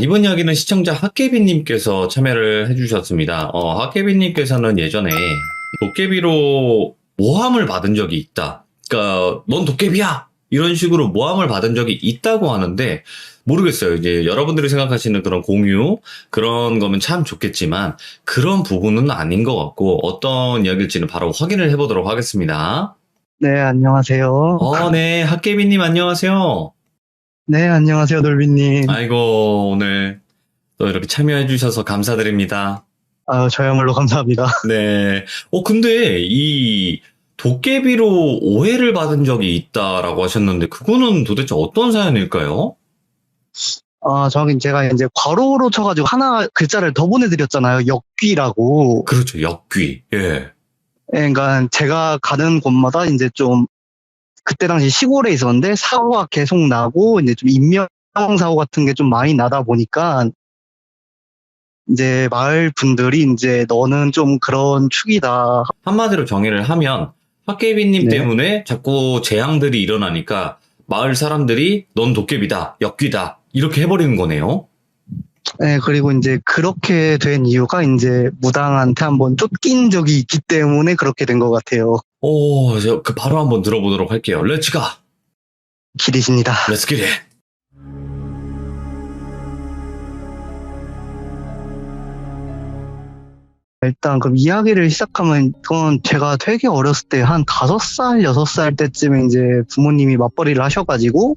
이번 이야기는 시청자 핫개비님께서 참여를 해주셨습니다. 핫개비님께서는 예전에 도깨비로 모함을 받은 적이 있다. 그러니까 넌 도깨비야! 이런 식으로 모함을 받은 적이 있다고 하는데 모르겠어요. 이제 여러분들이 생각하시는 그런 공유 그런 거면 참 좋겠지만 그런 부분은 아닌 것 같고 어떤 이야기일지는 바로 확인을 해보도록 하겠습니다. 네, 안녕하세요. 네, 핫개비님 안녕하세요. 네, 안녕하세요, 놀비님. 아이고, 오늘 또 이렇게 참여해 주셔서 감사드립니다. 저야말로 감사합니다. 네. 근데 이 도깨비로 오해를 받은 적이 있다라고 하셨는데 그거는 도대체 어떤 사연일까요? 저긴 제가 이제 괄호로 쳐가지고 하나 글자를 더 보내드렸잖아요. 역귀라고. 그렇죠. 역귀. 예. 예, 그러니까 제가 가는 곳마다 이제 좀 그때 당시 시골에 있었는데 사고가 계속 나고 이제 좀 인명사고 같은 게 좀 많이 나다 보니까 이제 마을 분들이 이제 너는 좀 그런 축이다. 한마디로 정의를 하면 헛개비님 네. 때문에 자꾸 재앙들이 일어나니까 마을 사람들이 넌 도깨비다, 역귀다 이렇게 해버리는 거네요. 네, 그리고 이제 그렇게 된 이유가 이제 무당한테 한번 쫓긴 적이 있기 때문에 그렇게 된 것 같아요. 바로 한번 들어보도록 할게요. 렛츠 가! 길이십니다. 렛츠 기릿! 일단 그럼 이야기를 시작하면 그건 제가 되게 어렸을 때 한 5살, 6살 때쯤에 이제 부모님이 맞벌이를 하셔가지고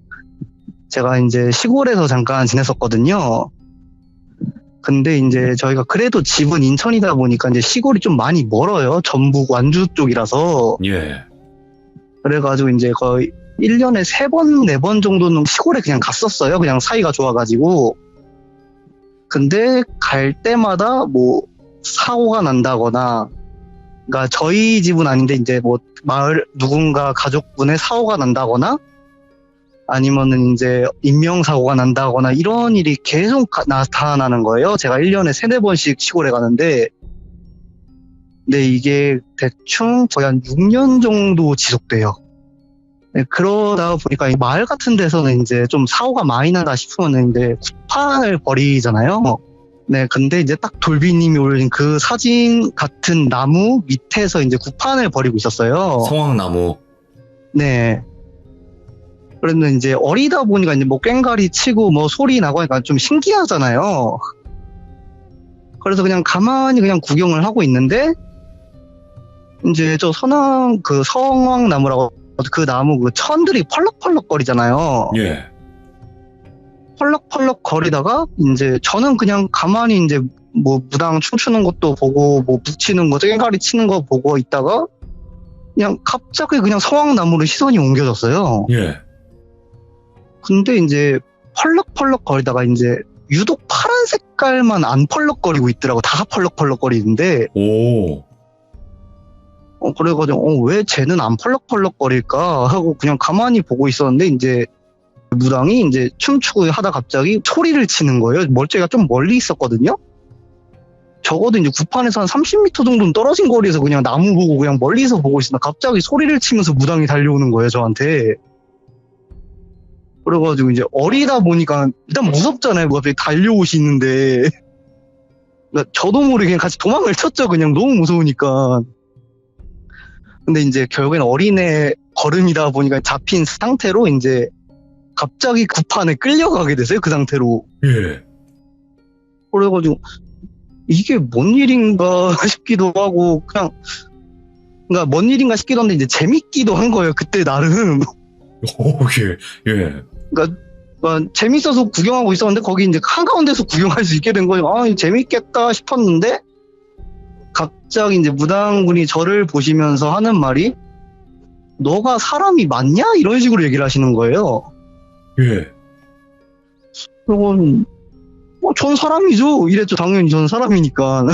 제가 이제 시골에서 잠깐 지냈었거든요. 근데 이제 저희가 그래도 집은 인천이다 보니까 이제 시골이 좀 많이 멀어요. 전북 완주 쪽이라서. 예. 그래가지고 이제 거의 1년에 3번, 4번 정도는 시골에 그냥 갔었어요. 그냥 사이가 좋아가지고. 근데 갈 때마다 뭐 사고가 난다거나, 그러니까 저희 집은 아닌데 이제 뭐 마을 누군가 가족분의 사고가 난다거나, 아니면은 이제 인명사고가 난다거나 이런 일이 계속 나타나는 거예요. 제가 1년에 3, 4번씩 시골에 가는데, 근데 이게 대충 거의 한 6년 정도 지속돼요. 네, 그러다 보니까 이 마을 같은 데서는 이제 좀 사고가 많이 나다 싶으면 이제 구판을 벌이잖아요. 네, 근데 이제 딱 돌비님이 올린 그 사진 같은 나무 밑에서 이제 구판을 벌이고 있었어요. 성황나무. 네. 그랬는데 이제 어리다 보니까 이제 뭐 꽹가리 치고 뭐 소리 나고 하니까 좀 신기하잖아요. 그래서 그냥 가만히 그냥 구경을 하고 있는데 이제 저 성황나무라고 그 나무 그 천들이 펄럭펄럭 거리잖아요. 예. 펄럭펄럭 거리다가 이제 저는 그냥 가만히 이제 뭐 무당 춤추는 것도 보고 뭐 북치는 거 꽹가리 치는 거 보고 있다가 그냥 갑자기 그냥 성황나무로 시선이 옮겨졌어요. 예. 근데 이제 펄럭펄럭 거리다가 이제 유독 파란 색깔만 안 펄럭거리고 있더라고. 다 펄럭펄럭 거리는데 오. 그래가지고 왜 쟤는 안 펄럭펄럭 거릴까 하고 그냥 가만히 보고 있었는데 이제 무당이 이제 춤추고 하다 갑자기 소리를 치는 거예요. 멀쩡이가 좀 멀리 있었거든요. 적어도 이제 구판에서 한 30m 정도는 떨어진 거리에서 그냥 나무 보고 그냥 멀리서 보고 있으나 갑자기 소리를 치면서 무당이 달려오는 거예요, 저한테. 그래가지고 이제 어리다 보니까 일단 무섭잖아요. 갑자기 달려오시는데. 그러니까 저도 모르게 그냥 같이 도망을 쳤죠. 그냥 너무 무서우니까. 근데 이제 결국엔 어린애 걸음이다 보니까 잡힌 상태로 이제 갑자기 구판에 끌려가게 됐어요. 그 상태로. 예. 그래가지고 이게 뭔 일인가 싶기도 하고 그냥 그러니까 뭔 일인가 싶기도 한데 이제 재밌기도 한 거예요. 그때 나름. 예. 예. 그러니까 재밌어서 구경하고 있었는데 거기 이제 한가운데서 구경할 수 있게 된 거예요. 재밌겠다 싶었는데 갑자기 이제 무당분이 저를 보시면서 하는 말이 너가 사람이 맞냐? 이런 식으로 얘기를 하시는 거예요. 예. 그리고 전 사람이죠. 이랬죠. 당연히 전 사람이니까.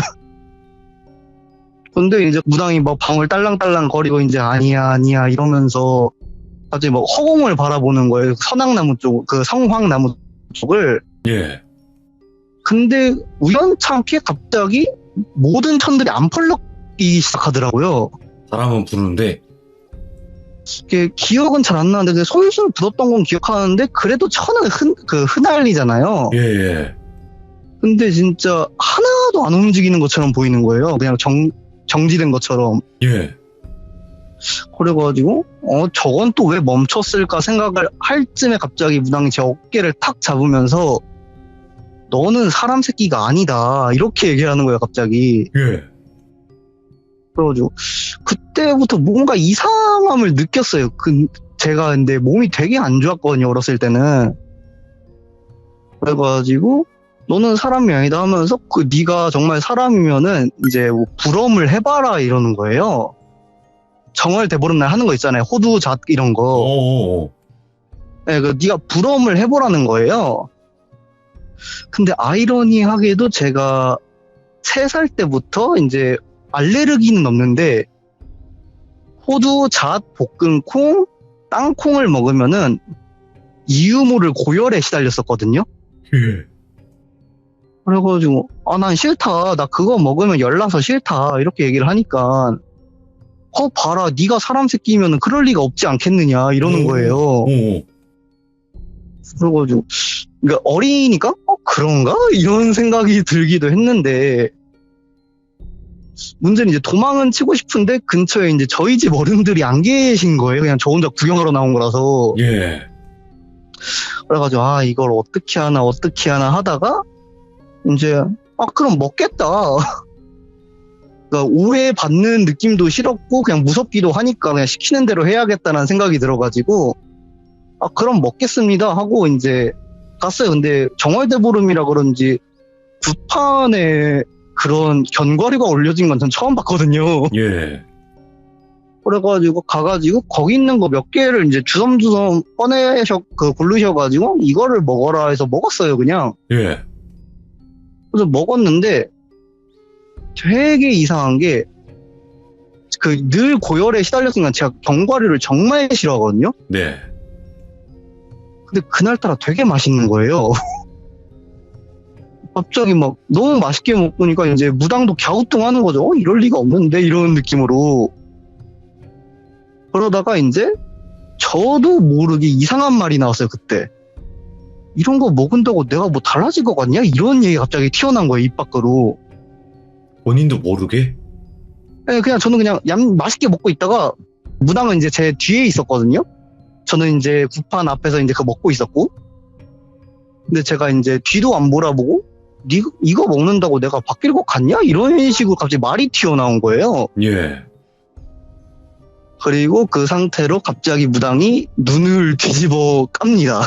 근데 이제 무당이 뭐 방울 딸랑딸랑 거리고 이제 아니야 이러면서 갑자기 뭐 허공을 바라보는 거예요. 선악나무 쪽, 그 성황나무 쪽을. 예. 근데 우연찮게 갑자기 모든 천들이 안 펄럭이기 시작하더라고요. 사람은 부르는데. 이게 기억은 잘 안 나는데 솔솔 불었던 건 기억하는데 그래도 천은 흔할리잖아요. 예. 근데 진짜 하나도 안 움직이는 것처럼 보이는 거예요. 그냥 정지된 것처럼. 예. 그래가지고 저건 또 왜 멈췄을까 생각을 할 쯤에 갑자기 무당이 제 어깨를 탁 잡으면서 너는 사람 새끼가 아니다 이렇게 얘기하는 거예요 갑자기. 예. 그래가지고 그때부터 뭔가 이상함을 느꼈어요. 제가 근데 몸이 되게 안 좋았거든요 어렸을 때는. 그래가지고 너는 사람이 아니다 하면서 네가 정말 사람이면은 이제 뭐 불엄을 해봐라 이러는 거예요. 정월 대보름날 하는 거 있잖아요. 호두잣 이런 거. 오. 네, 네가 불엄을 해보라는 거예요. 근데 아이러니하게도 제가 3살 때부터 이제 알레르기는 없는데 호두, 잣, 볶음콩, 땅콩을 먹으면은 이유 모를 고열에 시달렸었거든요. 예. 그래가지고 난 싫다. 나 그거 먹으면 열나서 싫다. 이렇게 얘기를 하니까 봐라. 네가 사람 새끼면은 그럴 리가 없지 않겠느냐 이러는 거예요. 오. 그래가지고 그러니까 어리니까 그런가? 이런 생각이 들기도 했는데 문제는 이제 도망은 치고 싶은데 근처에 이제 저희 집 어른들이 안 계신 거예요. 그냥 저 혼자 구경하러 나온 거라서. 예. 그래가지고 이걸 어떻게 하나 하다가 이제 그럼 먹겠다. 그러니까 오해받는 느낌도 싫었고 그냥 무섭기도 하니까 그냥 시키는 대로 해야겠다는 생각이 들어가지고 그럼 먹겠습니다 하고 이제 갔어요. 근데 정월대보름이라 그런지 구판에 그런 견과류가 올려진 건 전 처음 봤거든요. 예. 그래가지고 가가지고 거기 있는 거 몇 개를 이제 주섬주섬 고르셔가지고 이거를 먹어라 해서 먹었어요 그냥. 예. 그래서 먹었는데 되게 이상한 게 늘 고열에 시달렸으니까 제가 견과류를 정말 싫어하거든요. 네. 근데 그날따라 되게 맛있는 거예요. 갑자기 막 너무 맛있게 먹으니까 이제 무당도 갸우뚱하는 거죠. 이럴 리가 없는데 이런 느낌으로. 그러다가 이제 저도 모르게 이상한 말이 나왔어요 그때. 이런 거 먹은다고 내가 뭐 달라질 것 같냐? 이런 얘기 갑자기 튀어나온 거예요 입 밖으로. 본인도 모르게? 네, 그냥 저는 그냥 맛있게 먹고 있다가 무당은 이제 제 뒤에 있었거든요. 저는 이제 구판 앞에서 이제 그거 먹고 있었고. 근데 제가 이제 뒤도 안 몰아보고 이거 먹는다고 내가 바뀔 것 같냐? 이런 식으로 갑자기 말이 튀어나온 거예요. 예. 그리고 그 상태로 갑자기 무당이 눈을 뒤집어 깝니다.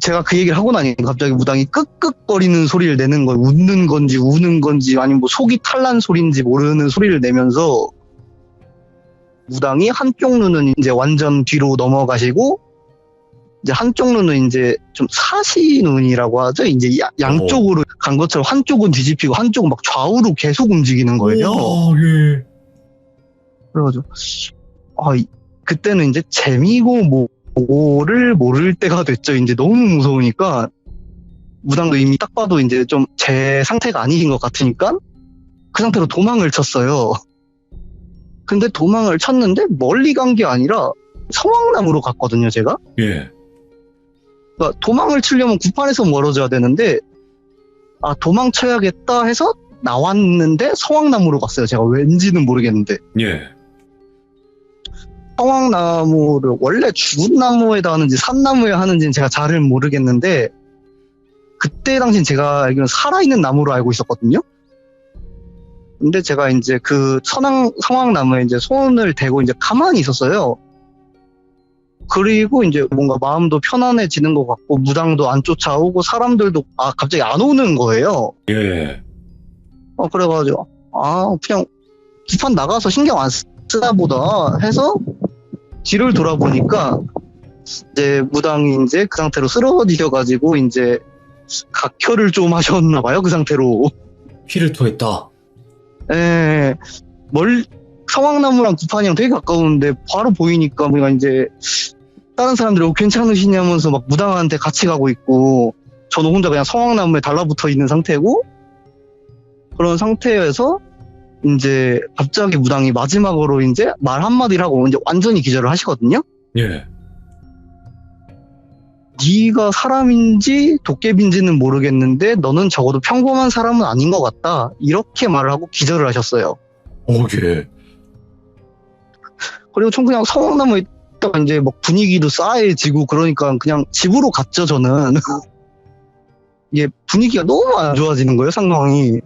제가 그 얘기를 하고 나니까 갑자기 무당이 끄끄거리는 소리를 내는 거예요. 웃는 건지 우는 건지 아니면 뭐 속이 탈난 소리인지 모르는 소리를 내면서 무당이 한쪽 눈은 이제 완전 뒤로 넘어가시고 이제 한쪽 눈은 이제 좀 사시 눈이라고 하죠. 이제 양쪽으로 간 것처럼 한쪽은 뒤집히고 한쪽은 막 좌우로 계속 움직이는 거예요. 예. 그래가지고 그때는 이제 재미고 뭐를 모를 때가 됐죠. 이제 너무 무서우니까 무당도 이미 딱 봐도 이제 좀 제 상태가 아니신 것 같으니까 그 상태로 도망을 쳤어요. 근데 도망을 쳤는데 멀리 간 게 아니라 성황남으로 갔거든요, 제가. 예. 그러니까 도망을 치려면 구판에서 멀어져야 되는데 도망쳐야겠다 해서 나왔는데 성황남으로 갔어요. 제가 왠지는 모르겠는데. 예. 성황나무를 원래 죽은 나무에다 하는지 산나무에 하는지는 제가 잘은 모르겠는데 그때 당시엔 제가 알기로는 살아있는 나무로 알고 있었거든요. 근데 제가 이제 그 성황나무에 이제 손을 대고 이제 가만히 있었어요. 그리고 이제 뭔가 마음도 편안해지는 것 같고 무당도 안 쫓아오고 사람들도 갑자기 안 오는 거예요. 예. 그래가지고 그냥 구판 나가서 신경 안 쓰다 보다 해서 뒤를 돌아보니까 이제 무당이 이제 그 상태로 쓰러지셔가지고 이제 각혈을 좀 하셨나봐요. 그 상태로. 피를 토했다. 예. 성황나무랑 구판이랑 되게 가까운데 바로 보이니까 우리가 이제 다른 사람들이 괜찮으시냐면서 막 무당한테 같이 가고 있고 저는 혼자 그냥 성황나무에 달라붙어 있는 상태고 그런 상태에서 이제 갑자기 무당이 마지막으로 이제 말 한마디를 하고 이제 완전히 기절을 하시거든요. 예. 네가 사람인지 도깨비인지는 모르겠는데 너는 적어도 평범한 사람은 아닌 것 같다. 이렇게 말을 하고 기절을 하셨어요. 예. 그리고 전 그냥 성황나무에 있다가 이제 막 분위기도 싸해지고 그러니까 그냥 집으로 갔죠, 저는. 이게 분위기가 너무 안 좋아지는 거예요, 상황이.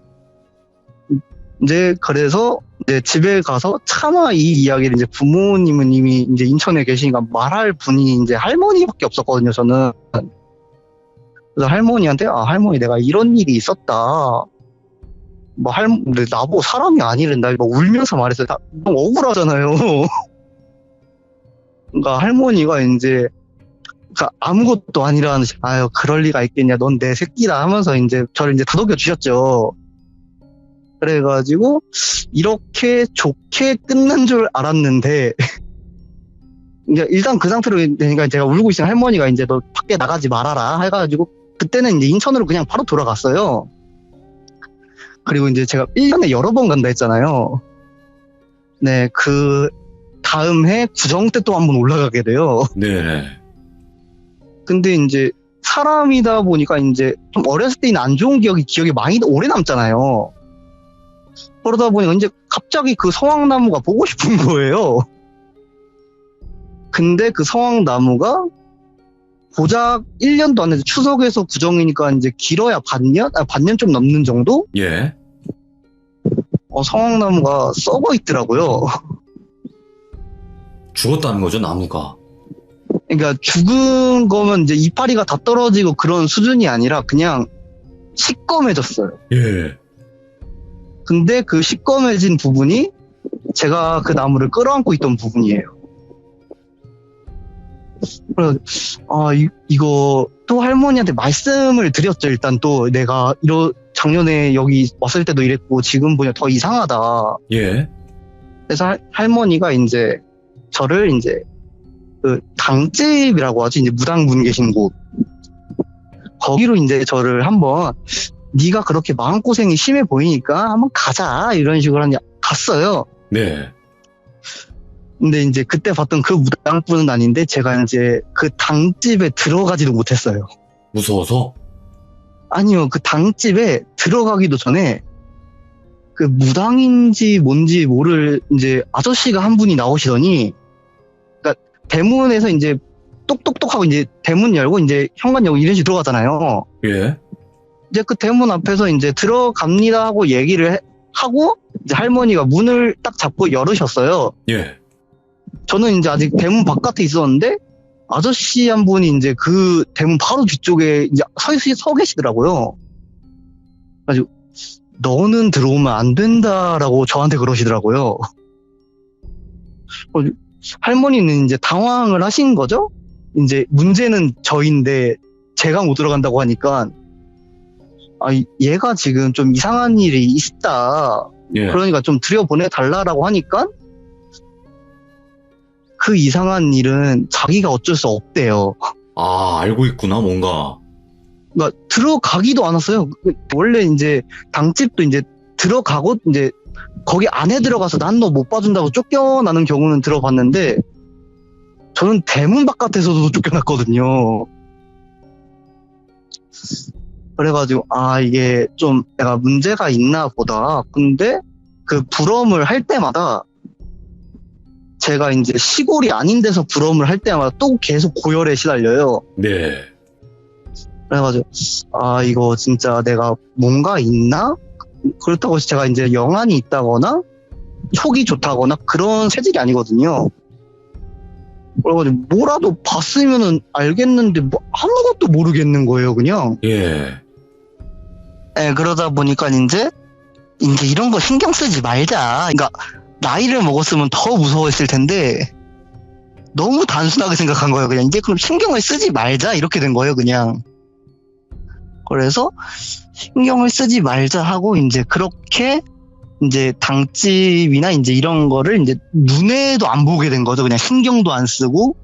이제 그래서 이제 집에 가서 차마 이 이야기를 이제 부모님은 이미 이제 인천에 계시니까 말할 분이 이제 할머니밖에 없었거든요, 저는. 그래서 할머니한테, 아, 할머니 내가 이런 일이 있었다. 근데 나보고 사람이 아니란다. 막 울면서 말했어요. 너무 억울하잖아요. 그러니까 할머니가 이제, 그러니까 아무것도 아니라는, 아유, 그럴 리가 있겠냐. 넌 내 새끼다 하면서 이제 저를 이제 다독여 주셨죠. 그래가지고, 이렇게 좋게 끝난 줄 알았는데, 이제 일단 그 상태로 되니까 제가 울고 있는 할머니가 이제 너 밖에 나가지 말아라 해가지고, 그때는 이제 인천으로 그냥 바로 돌아갔어요. 그리고 이제 제가 1년에 여러 번 간다 했잖아요. 네, 그 다음 해 구정 때 또 한 번 올라가게 돼요. 네네. 근데 이제 사람이다 보니까 이제 좀 어렸을 때는 안 좋은 기억이 많이 오래 남잖아요. 그러다 보니까 이제 갑자기 그 성황나무가 보고 싶은 거예요. 근데 그 성황나무가 고작 1년도 안 돼서 추석에서 구정이니까 이제 길어야 반년? 반년 좀 넘는 정도? 예. 성황나무가 썩어 있더라고요. 죽었다는 거죠, 나무가. 그러니까 죽은 거면 이제 이파리가 다 떨어지고 그런 수준이 아니라 그냥 시꺼매졌어요. 예. 근데 그 시꺼매진 부분이 제가 그 나무를 끌어안고 있던 부분이에요. 그래서 이거 또 할머니한테 말씀을 드렸죠. 일단 또 내가 작년에 여기 왔을 때도 이랬고 지금 보니 더 이상하다. 예. 그래서 할머니가 이제 저를 이제 그 당집이라고 하지, 이제 무당분 계신 곳, 거기로 이제 저를 한번 네가 그렇게 마음고생이 심해 보이니까 한번 가자 이런 식으로 갔어요. 네. 근데 이제 그때 봤던 그 무당분은 아닌데 제가 이제 그 당집에 들어가지도 못했어요. 무서워서? 아니요, 그 당집에 들어가기도 전에 그 무당인지 뭔지 모를 이제 아저씨가 한 분이 나오시더니, 그러니까 대문에서 이제 똑똑똑 하고 이제 대문 열고 이제 현관 열고 이런 식으로 들어가잖아요. 예. 이제 그 대문 앞에서 이제 들어갑니다 하고 얘기를 하고 이제 할머니가 문을 딱 잡고 열으셨어요. 예. 저는 이제 아직 대문 바깥에 있었는데 아저씨 한 분이 이제 그 대문 바로 뒤쪽에 이제 서 계시더라고요. 그래가지고 너는 들어오면 안 된다라고 저한테 그러시더라고요. 할머니는 이제 당황을 하신 거죠? 이제 문제는 저인데 제가 못 들어간다고 하니까 얘가 지금 좀 이상한 일이 있다. 예. 그러니까 좀 들여보내달라라고 하니까 그 이상한 일은 자기가 어쩔 수 없대요. 아, 알고 있구나, 뭔가. 그러니까 들어가기도 않았어요. 원래 이제 당집도 이제 들어가고 이제 거기 안에 들어가서 난 너 못 봐준다고 쫓겨나는 경우는 들어봤는데 저는 대문 바깥에서도 쫓겨났거든요. 그래가지고 이게 좀 내가 문제가 있나 보다. 근데 그 부럼을 할 때마다 제가 이제 시골이 아닌 데서 부럼을 할 때마다 또 계속 고열에 시달려요. 네. 그래가지고 이거 진짜 내가 뭔가 있나? 그렇다고 제가 이제 영안이 있다거나 촉이 좋다거나 그런 체질이 아니거든요. 그래가지고 뭐라도 봤으면은 알겠는데 뭐 아무것도 모르겠는 거예요, 그냥. 예. 네, 그러다 보니까 이제 이런 거 신경 쓰지 말자. 그러니까 나이를 먹었으면 더 무서워했을 텐데 너무 단순하게 생각한 거예요. 그냥 이제 그럼 신경을 쓰지 말자 이렇게 된 거예요, 그냥. 그래서 신경을 쓰지 말자 하고 이제 그렇게 이제 당집이나 이제 이런 거를 이제 눈에도 안 보게 된 거죠. 그냥 신경도 안 쓰고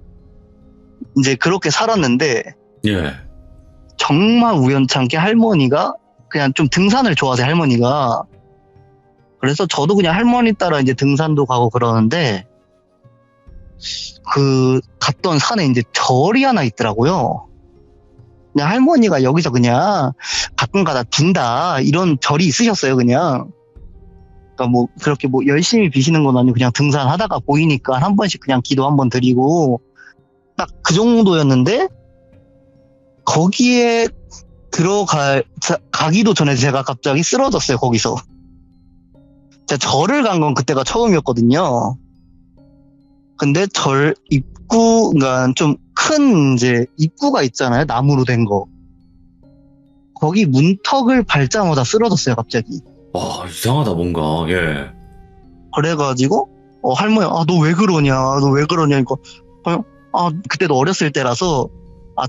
이제 그렇게 살았는데 예. 정말 우연찮게 할머니가 그냥 좀 등산을 좋아하세요, 할머니가. 그래서 저도 그냥 할머니 따라 이제 등산도 가고 그러는데 그 갔던 산에 이제 절이 하나 있더라고요. 그냥 할머니가 여기서 그냥 가끔가다 빈다 이런 절이 있으셨어요. 그냥. 그러니까 뭐 그렇게 뭐 열심히 비시는 건 아니고 그냥 등산하다가 보이니까 한 번씩 그냥 기도 한 번 드리고 딱 그 정도였는데 거기에 가기도 전에 제가 갑자기 쓰러졌어요. 거기서. 제가 절을 간 건 그때가 처음이었거든요. 근데 절 입구가 좀 큰 이제 입구가 있잖아요. 나무로 된 거. 거기 문턱을 밟자마자 쓰러졌어요. 갑자기. 와, 이상하다, 뭔가. 예. 그래가지고 할머니 너 왜 그러냐 너 왜 그러냐 이거 그때도 어렸을 때라서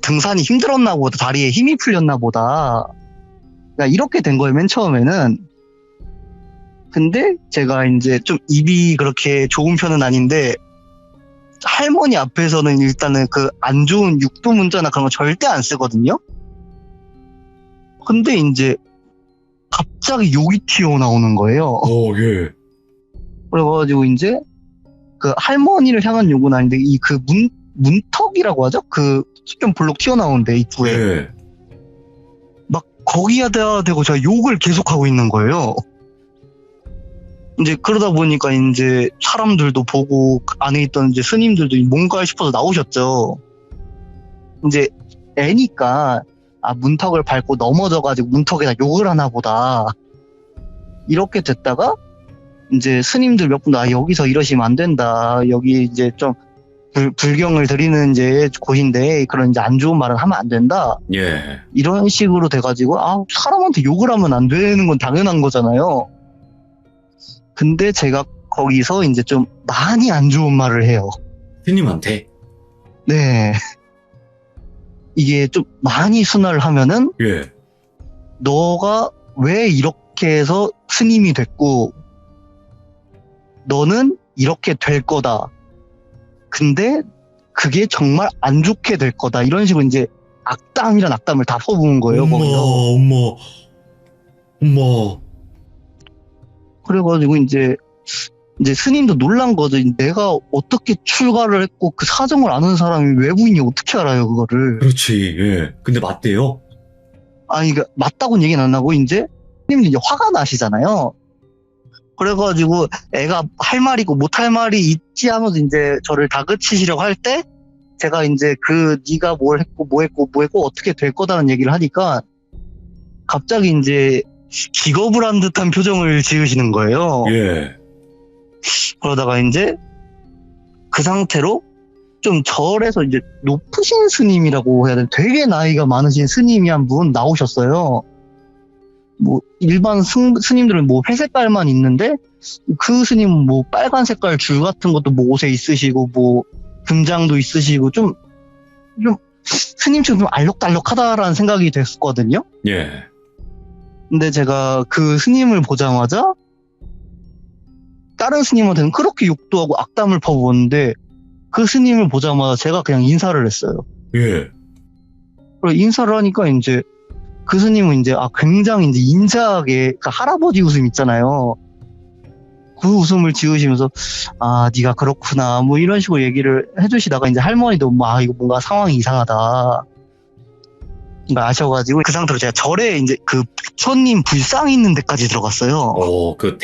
등산이 힘들었나 보다 다리에 힘이 풀렸나 보다 그러니까 이렇게 된 거예요. 맨 처음에는. 근데 제가 이제 좀 입이 그렇게 좋은 편은 아닌데 할머니 앞에서는 일단은 그 안 좋은 육두 문자나 그런 거 절대 안 쓰거든요. 근데 이제 갑자기 욕이 튀어나오는 거예요. 예. 그래가지고 이제 그 할머니를 향한 욕은 아닌데 이 그 문턱이라고 하죠? 그 좀 블록 튀어나오는데 입구에 예. 막 거기에다 대고 제가 욕을 계속하고 있는 거예요. 이제 그러다 보니까 이제 사람들도 보고 안에 있던 이제 스님들도 뭔가 싶어서 나오셨죠. 이제 애니까 문턱을 밟고 넘어져가지고 문턱에다 욕을 하나 보다 이렇게 됐다가 이제 스님들 몇 분 여기서 이러시면 안 된다. 여기 이제 좀 불경을 드리는 이제 곳인데 그런 이제 안 좋은 말은 하면 안 된다. 예. 이런 식으로 돼가지고 사람한테 욕을 하면 안 되는 건 당연한 거잖아요. 근데 제가 거기서 이제 좀 많이 안 좋은 말을 해요. 스님한테? 네. 이게 좀 많이 순화를 하면은 예. 너가 왜 이렇게 해서 스님이 됐고 너는 이렇게 될 거다. 근데 그게 정말 안 좋게 될 거다. 이런 식으로 이제 악담이란 악담을 다 퍼부은 거예요. 거기서. 엄마. 그래가지고 이제 스님도 놀란 거죠. 내가 어떻게 출가를 했고 그 사정을 아는 사람이 외부인이 어떻게 알아요, 그거를. 그렇지, 예. 근데 맞대요? 그러니까 맞다고는 얘기는 안 하고 이제 스님도 이제 화가 나시잖아요. 그래가지고 애가 할 말이고 못할 말이 있지 하면서 이제 저를 다그치시려고 할 때 제가 이제 네가 뭘 했고 뭐 했고 어떻게 될 거다라는 얘기를 하니까 갑자기 이제 기겁을 한 듯한 표정을 지으시는 거예요. 예. 그러다가 이제 그 상태로 좀 절에서 이제 높으신 스님이라고 해야 되나 되게 나이가 많으신 스님이 한 분 나오셨어요. 뭐 일반 스님들은 뭐 회색깔만 있는데 그 스님은 뭐 빨간 색깔 줄 같은 것도 뭐 옷에 있으시고 뭐 금장도 있으시고 좀 스님처럼 좀 알록달록하다라는 생각이 됐었거든요. 예. 근데 제가 그 스님을 보자마자 다른 스님한테는 그렇게 욕도 하고 악담을 퍼부었는데 그 스님을 보자마자 제가 그냥 인사를 했어요. 예. 그리고 인사를 하니까 이제 그 스님은 이제 굉장히 이제 인자하게 그 할아버지 웃음 있잖아요. 그 웃음을 지으시면서 네가 그렇구나 뭐 이런 식으로 얘기를 해주시다가 이제 할머니도 이거 뭔가 상황이 이상하다. 아셔가지고 그 상태로 제가 절에 이제 그 부처님 불상 있는 데까지 들어갔어요. 그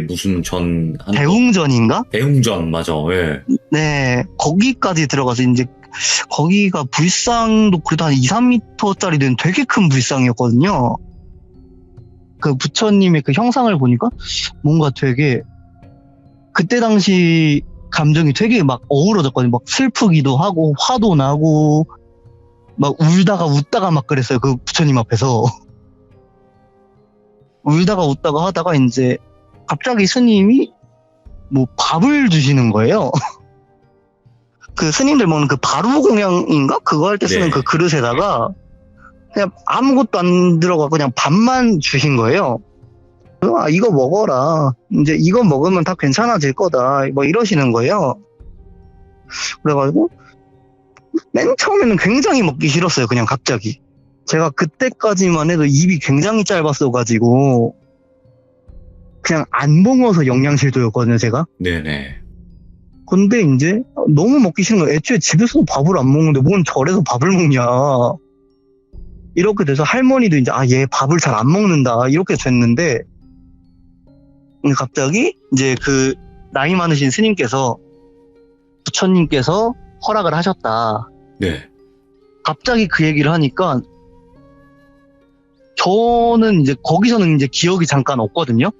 무슨 전 대웅전인가? 대웅전 맞아. 예. 네, 거기까지 들어가서 이제 거기가 불상도 그래도 한 2, 3m짜리 된 되게 큰 불상이었거든요. 그 부처님의 그 형상을 보니까 뭔가 되게 그때 당시 감정이 되게 막 어우러졌거든요. 막 슬프기도 하고 화도 나고 막 울다가 웃다가 막 그랬어요. 그 부처님 앞에서. 울다가 웃다가 하다가 이제 갑자기 스님이 뭐 밥을 주시는 거예요. 그 스님들 먹는 그 바루공양인가? 그거 할 때 쓰는 네. 그 그릇에다가 그냥 아무것도 안 들어가 그냥 밥만 주신 거예요. 이거 먹어라. 이제 이거 먹으면 다 괜찮아질 거다. 뭐 이러시는 거예요. 그래가지고 맨 처음에는 굉장히 먹기 싫었어요. 그냥 갑자기. 제가 그때까지만 해도 입이 굉장히 짧았어가지고 그냥 안 먹어서 영양실조였거든요, 제가. 네네. 근데 이제 너무 먹기 싫은 거예요. 애초에 집에서도 밥을 안 먹는데 뭔 절에서 밥을 먹냐. 이렇게 돼서 할머니도 이제 얘 밥을 잘 안 먹는다 이렇게 됐는데 갑자기 이제 그 나이 많으신 스님께서 부처님께서 허락을 하셨다. 네. 갑자기 그 얘기를 하니까 저는 이제 거기서는 이제 기억이 잠깐 없거든요.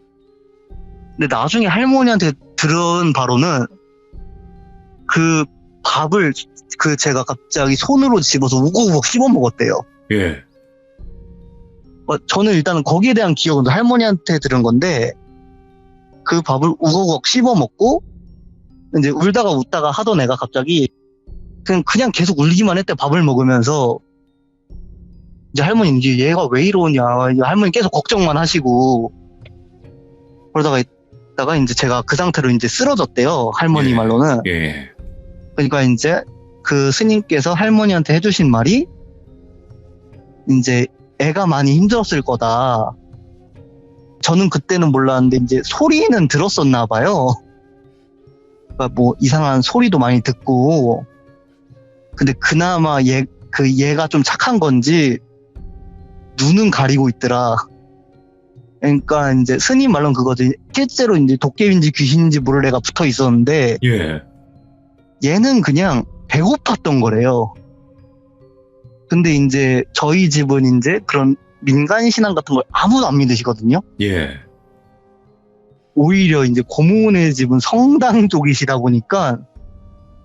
근데 나중에 할머니한테 들은 바로는 그 밥을 제가 갑자기 손으로 집어서 우걱우걱 씹어 먹었대요. 예. 저는 일단은 거기에 대한 기억은 할머니한테 들은 건데 그 밥을 우걱우걱 씹어 먹고 이제 울다가 웃다가 하던 애가 갑자기 그냥 계속 울기만 했대. 밥을 먹으면서 이제 할머니 이제 얘가 왜 이러냐 할머니 계속 걱정만 하시고 그러다가 있다가 이제 제가 그 상태로 이제 쓰러졌대요. 할머니 예. 말로는. 예. 그러니까 이제 그 스님께서 할머니한테 해주신 말이 이제 애가 많이 힘들었을 거다. 저는 그때는 몰랐는데 이제 소리는 들었었나 봐요. 그러니까 뭐 이상한 소리도 많이 듣고 근데 그나마 얘가 좀 착한 건지 눈은 가리고 있더라. 그러니까 이제 스님 말로는 그거지. 실제로 이제 도깨비인지 귀신인지 모를 애가 붙어 있었는데 예. 얘는 그냥 배고팠던 거래요. 근데 이제 저희 집은 이제 그런 민간 신앙 같은 걸 아무도 안 믿으시거든요. 예. 오히려 이제 고모네 집은 성당 쪽이시다 보니까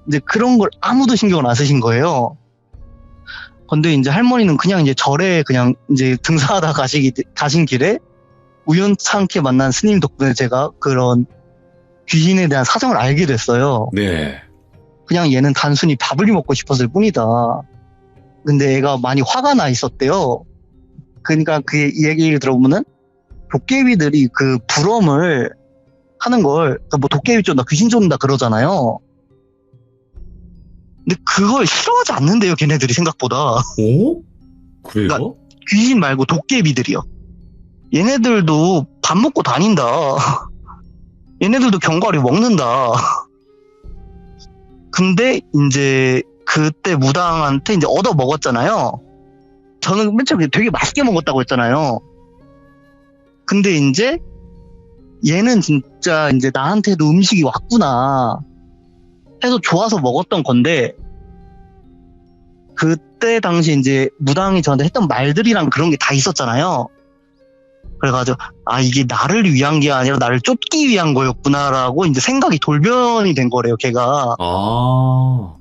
이제 그런 걸 아무도 신경을 안 쓰신 거예요. 근데 이제 할머니는 그냥 이제 절에 그냥 이제 등산하다 가신 길에 우연찮게 만난 스님 덕분에 제가 그런 귀신에 대한 사정을 알게 됐어요. 네. 그냥 얘는 단순히 밥을 먹고 싶었을 뿐이다. 근데 애가 많이 화가 나 있었대요. 그러니까 그 얘기를 들어보면은 도깨비들이 그 불엄을 하는 걸, 뭐 도깨비 쫓는다, 귀신 쫓는다 그러잖아요. 근데 그걸 싫어하지 않는데요, 걔네들이 생각보다. 오? 그래요? 그러니까 귀신 말고 도깨비들이요. 얘네들도 밥 먹고 다닌다. 얘네들도 견과류 먹는다. 근데 이제 그때 무당한테 이제 얻어 먹었잖아요. 저는 맨 처음에 되게 맛있게 먹었다고 했잖아요. 근데 이제 얘는 진짜 이제 나한테도 음식이 왔구나 해서 좋아서 먹었던 건데 그때 당시 이제 무당이 저한테 했던 말들이랑 그런 게 다 있었잖아요. 그래가지고 이게 나를 위한 게 아니라 나를 쫓기 위한 거였구나라고 이제 생각이 돌변이 된 거래요, 걔가. 아.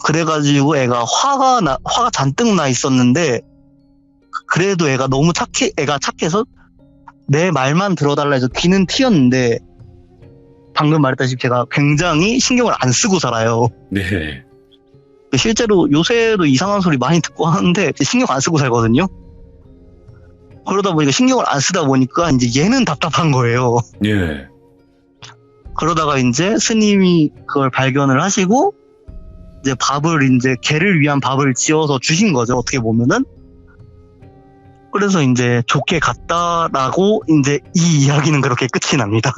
그래가지고 애가 화가 잔뜩 나 있었는데 그래도 애가 너무 애가 착해서 내 말만 들어달라 해서 귀는 트였는데 방금 말했다시피 제가 굉장히 신경을 안 쓰고 살아요. 네. 실제로 요새도 이상한 소리 많이 듣고 하는데 신경 안 쓰고 살거든요. 그러다 보니까 신경을 안 쓰다 보니까 이제 얘는 답답한 거예요. 예. 그러다가 이제 스님이 그걸 발견을 하시고 이제 이제 걔를 위한 밥을 지어서 주신 거죠, 어떻게 보면은. 그래서 이제 좋게 갔다라고 이제 이 이야기는 그렇게 끝이 납니다.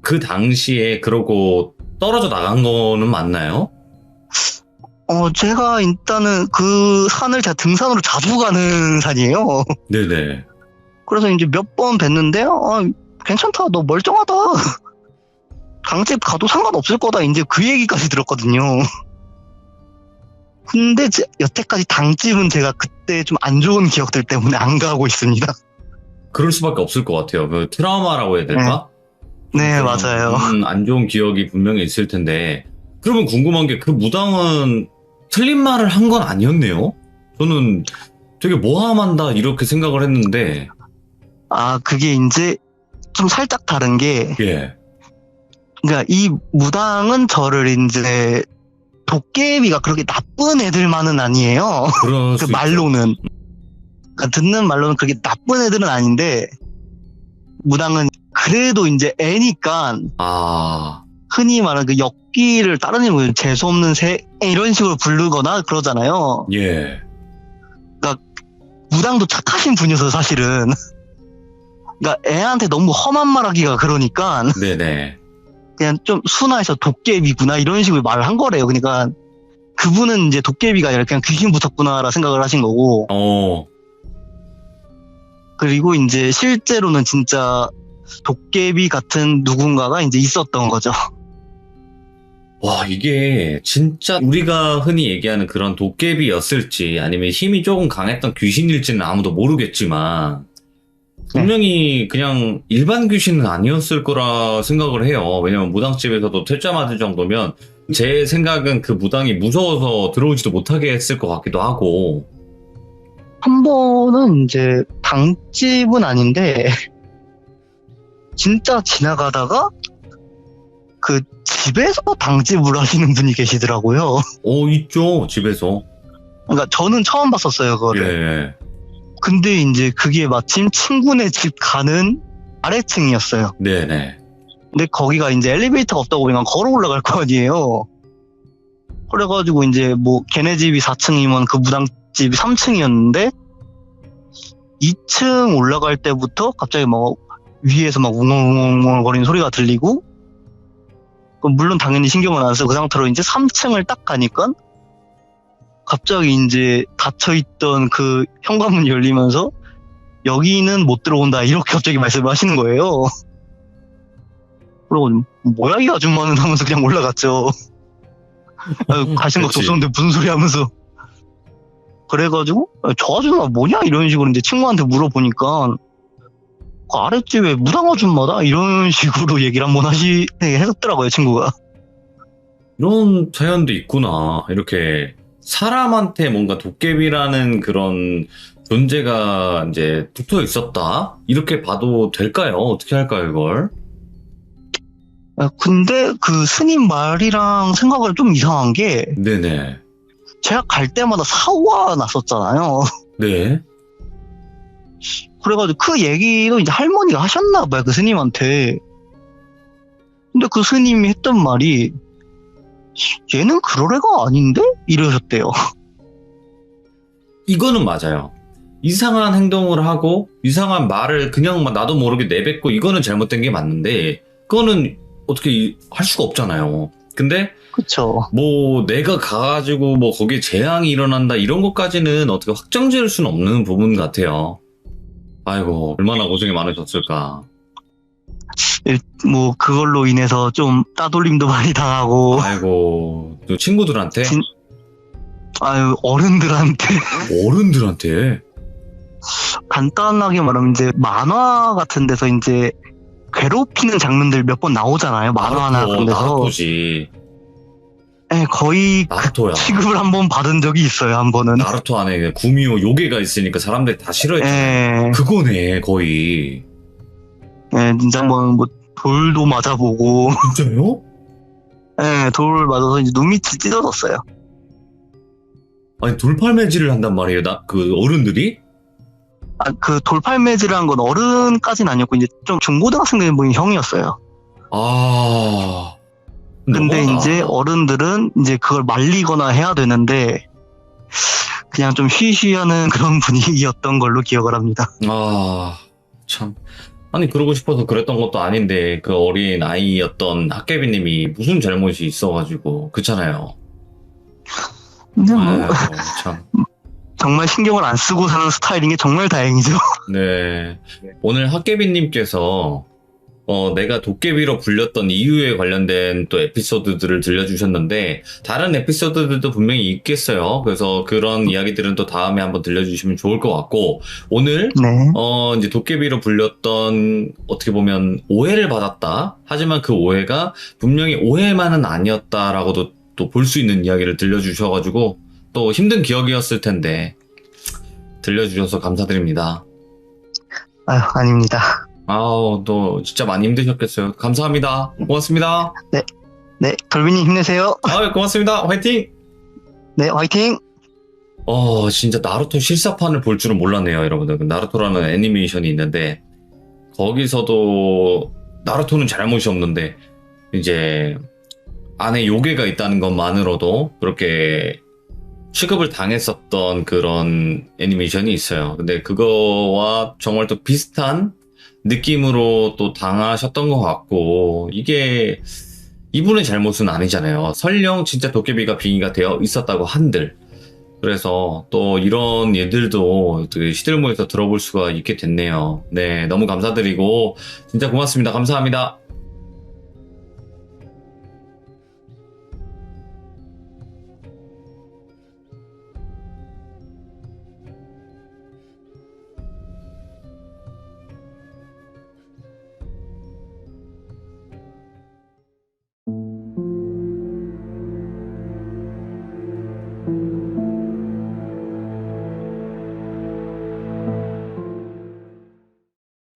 그 당시에 그러고 떨어져 나간 거는 맞나요? 제가 일단은 그 산을 제가 등산으로 자주 가는 산이에요. 네네. 그래서 이제 몇 번 뵀는데, 괜찮다, 너 멀쩡하다. 강집 가도 상관없을 거다. 이제 그 얘기까지 들었거든요. 근데 여태까지 당집은 제가 그때 좀 안 좋은 기억들 때문에 안 가고 있습니다. 그럴 수밖에 없을 것 같아요. 그 트라우마라고 해야 될까? 네, 맞아요. 안 좋은 기억이 분명히 있을 텐데. 그러면 궁금한 게 그 무당은 틀린 말을 한 건 아니었네요? 저는 되게 모함한다 이렇게 생각을 했는데. 그게 이제 좀 살짝 다른 게. 예. 그러니까 이 무당은 저를 이제 도깨비가 그렇게 나쁜 애들만은 아니에요. 그런 그 말로는. 그러니까 듣는 말로는 그렇게 나쁜 애들은 아닌데 무당은 그래도 이제 애니까 흔히 말하는 그 역기를 다른 이름으로 재수없는 새 이런 식으로 부르거나 그러잖아요. 예. 그러니까 무당도 착하신 분이어서 사실은 그러니까 애한테 너무 험한 말하기가 그러니까 네네. 그냥 좀 순화해서 도깨비구나 이런 식으로 말을 한 거래요. 그러니까 그분은 이제 도깨비가 아니라 그냥 귀신 붙었구나라 생각을 하신 거고, 그리고 이제 실제로는 진짜 도깨비 같은 누군가가 이제 있었던 거죠. 와, 이게 진짜 우리가 흔히 얘기하는 그런 도깨비였을지 아니면 힘이 조금 강했던 귀신일지는 아무도 모르겠지만 분명히 그냥 일반 귀신은 아니었을 거라 생각을 해요. 왜냐면 무당집에서도 퇴짜 맞을 정도면 제 생각은 그 무당이 무서워서 들어오지도 못하게 했을 것 같기도 하고. 한 번은 이제 당집은 아닌데 진짜 지나가다가 그 집에서 당집을 하시는 분이 계시더라고요. 있죠, 집에서. 그러니까 저는 처음 봤었어요, 그거를. 예. 근데 이제 그게 마침 친구네 집 가는 아래층이었어요. 네네. 근데 거기가 이제 엘리베이터가 없다고 그냥 걸어 올라갈 거 아니에요. 그래가지고 이제 뭐 걔네 집이 4층이면 그 무당집이 3층이었는데 2층 올라갈 때부터 갑자기 막 위에서 막 웅웅웅웅 거리는 소리가 들리고, 물론 당연히 신경을 안 써서 그 상태로 이제 3층을 딱 가니까 갑자기 이제 닫혀있던 그 현관문이 열리면서 여기는 못 들어온다 이렇게 갑자기 말씀을 하시는 거예요. 그리고 뭐야 이 아줌마는 하면서 그냥 올라갔죠. 가신 것도 그치. 없었는데 무슨 소리 하면서. 그래가지고 저 아줌마 뭐냐 이런 식으로 이제 친구한테 물어보니까 그 아랫집에 무당 아줌마다 이런 식으로 얘기를 한번 했었더라고요, 친구가. 이런 사연도 있구나. 이렇게 사람한테 뭔가 도깨비라는 그런 존재가 이제 붙어 있었다. 이렇게 봐도 될까요? 어떻게 할까요, 이걸? 근데 그 스님 말이랑 생각을 좀 이상한 게, 네네. 제가 갈 때마다 사고가 났었잖아요. 네. 그래가지고 그 얘기도 이제 할머니가 하셨나봐요, 그 스님한테. 근데 그 스님이 했던 말이 얘는 그럴 애가 아닌데? 이러셨대요. 이거는 맞아요. 이상한 행동을 하고 이상한 말을 그냥 막 나도 모르게 내뱉고 이거는 잘못된 게 맞는데 그거는 어떻게 할 수가 없잖아요. 근데 그쵸. 뭐 내가 가가지고 뭐 거기에 재앙이 일어난다 이런 것까지는 어떻게 확정 지을 수는 없는 부분 같아요. 아이고 얼마나 고생이 많으셨을까. 뭐 그걸로 인해서 좀 따돌림도 많이 당하고, 아이고 또 친구들한테 아유 어른들한테 어른들한테 간단하게 말하면 이제 만화 같은 데서 이제 괴롭히는 장면들 몇 번 나오잖아요. 만화나 그런 데서. 나루토지. 네, 거의 나루토야. 취급을 한번 받은 적이 있어요, 한 번은. 나루토 안에 구미호 요괴가 있으니까 사람들이 다 싫어했잖아요. 예, 그거네 거의. 예, 진짜 한번 뭐 돌도 맞아보고, 진짜요? 예, 돌 맞아서 이제 눈밑이 찢어졌어요. 아니 돌팔매질을 한단 말이에요. 그 어른들이? 그 돌팔매질한 건 어른까지는 아니었고 이제 좀 중고등학생 된 분이 형이었어요. 아. 근데 너무하다. 이제 어른들은 이제 그걸 말리거나 해야 되는데 그냥 좀 쉬쉬하는 그런 분위기였던 걸로 기억을 합니다. 아, 참. 아니 그러고 싶어서 그랬던 것도 아닌데 그 어린 아이였던 학개비님이 무슨 잘못이 있어가지고 그렇잖아요. 근데 뭐 아이고, 참. 정말 신경을 안 쓰고 사는 스타일인 게 정말 다행이죠. 네. 오늘 학개비님께서 내가 도깨비로 불렸던 이유에 관련된 또 에피소드들을 들려주셨는데 다른 에피소드들도 분명히 있겠어요. 그래서 그런 이야기들은 또 다음에 한번 들려주시면 좋을 것 같고 오늘 네. 이제 도깨비로 불렸던 어떻게 보면 오해를 받았다. 하지만 그 오해가 분명히 오해만은 아니었다라고도 또 볼 수 있는 이야기를 들려주셔가지고 또 힘든 기억이었을 텐데 들려주셔서 감사드립니다. 아유, 아닙니다. 아우, 또 진짜 많이 힘드셨겠어요. 감사합니다. 고맙습니다. 네, 돌비님 힘내세요. 아, 고맙습니다. 화이팅! 네, 화이팅! 진짜 나루토 실사판을 볼 줄은 몰랐네요, 여러분들. 나루토라는 애니메이션이 있는데 거기서도 나루토는 잘못이 없는데 이제 안에 요괴가 있다는 것만으로도 그렇게 취급을 당했었던 그런 애니메이션이 있어요. 근데 그거와 정말 또 비슷한 느낌으로 또 당하셨던 것 같고, 이게 이분의 잘못은 아니잖아요. 설령 진짜 도깨비가 빙의가 되어 있었다고 한들. 그래서 또 이런 예들도 시들모에서 들어볼 수가 있게 됐네요. 네, 너무 감사드리고 진짜 고맙습니다. 감사합니다.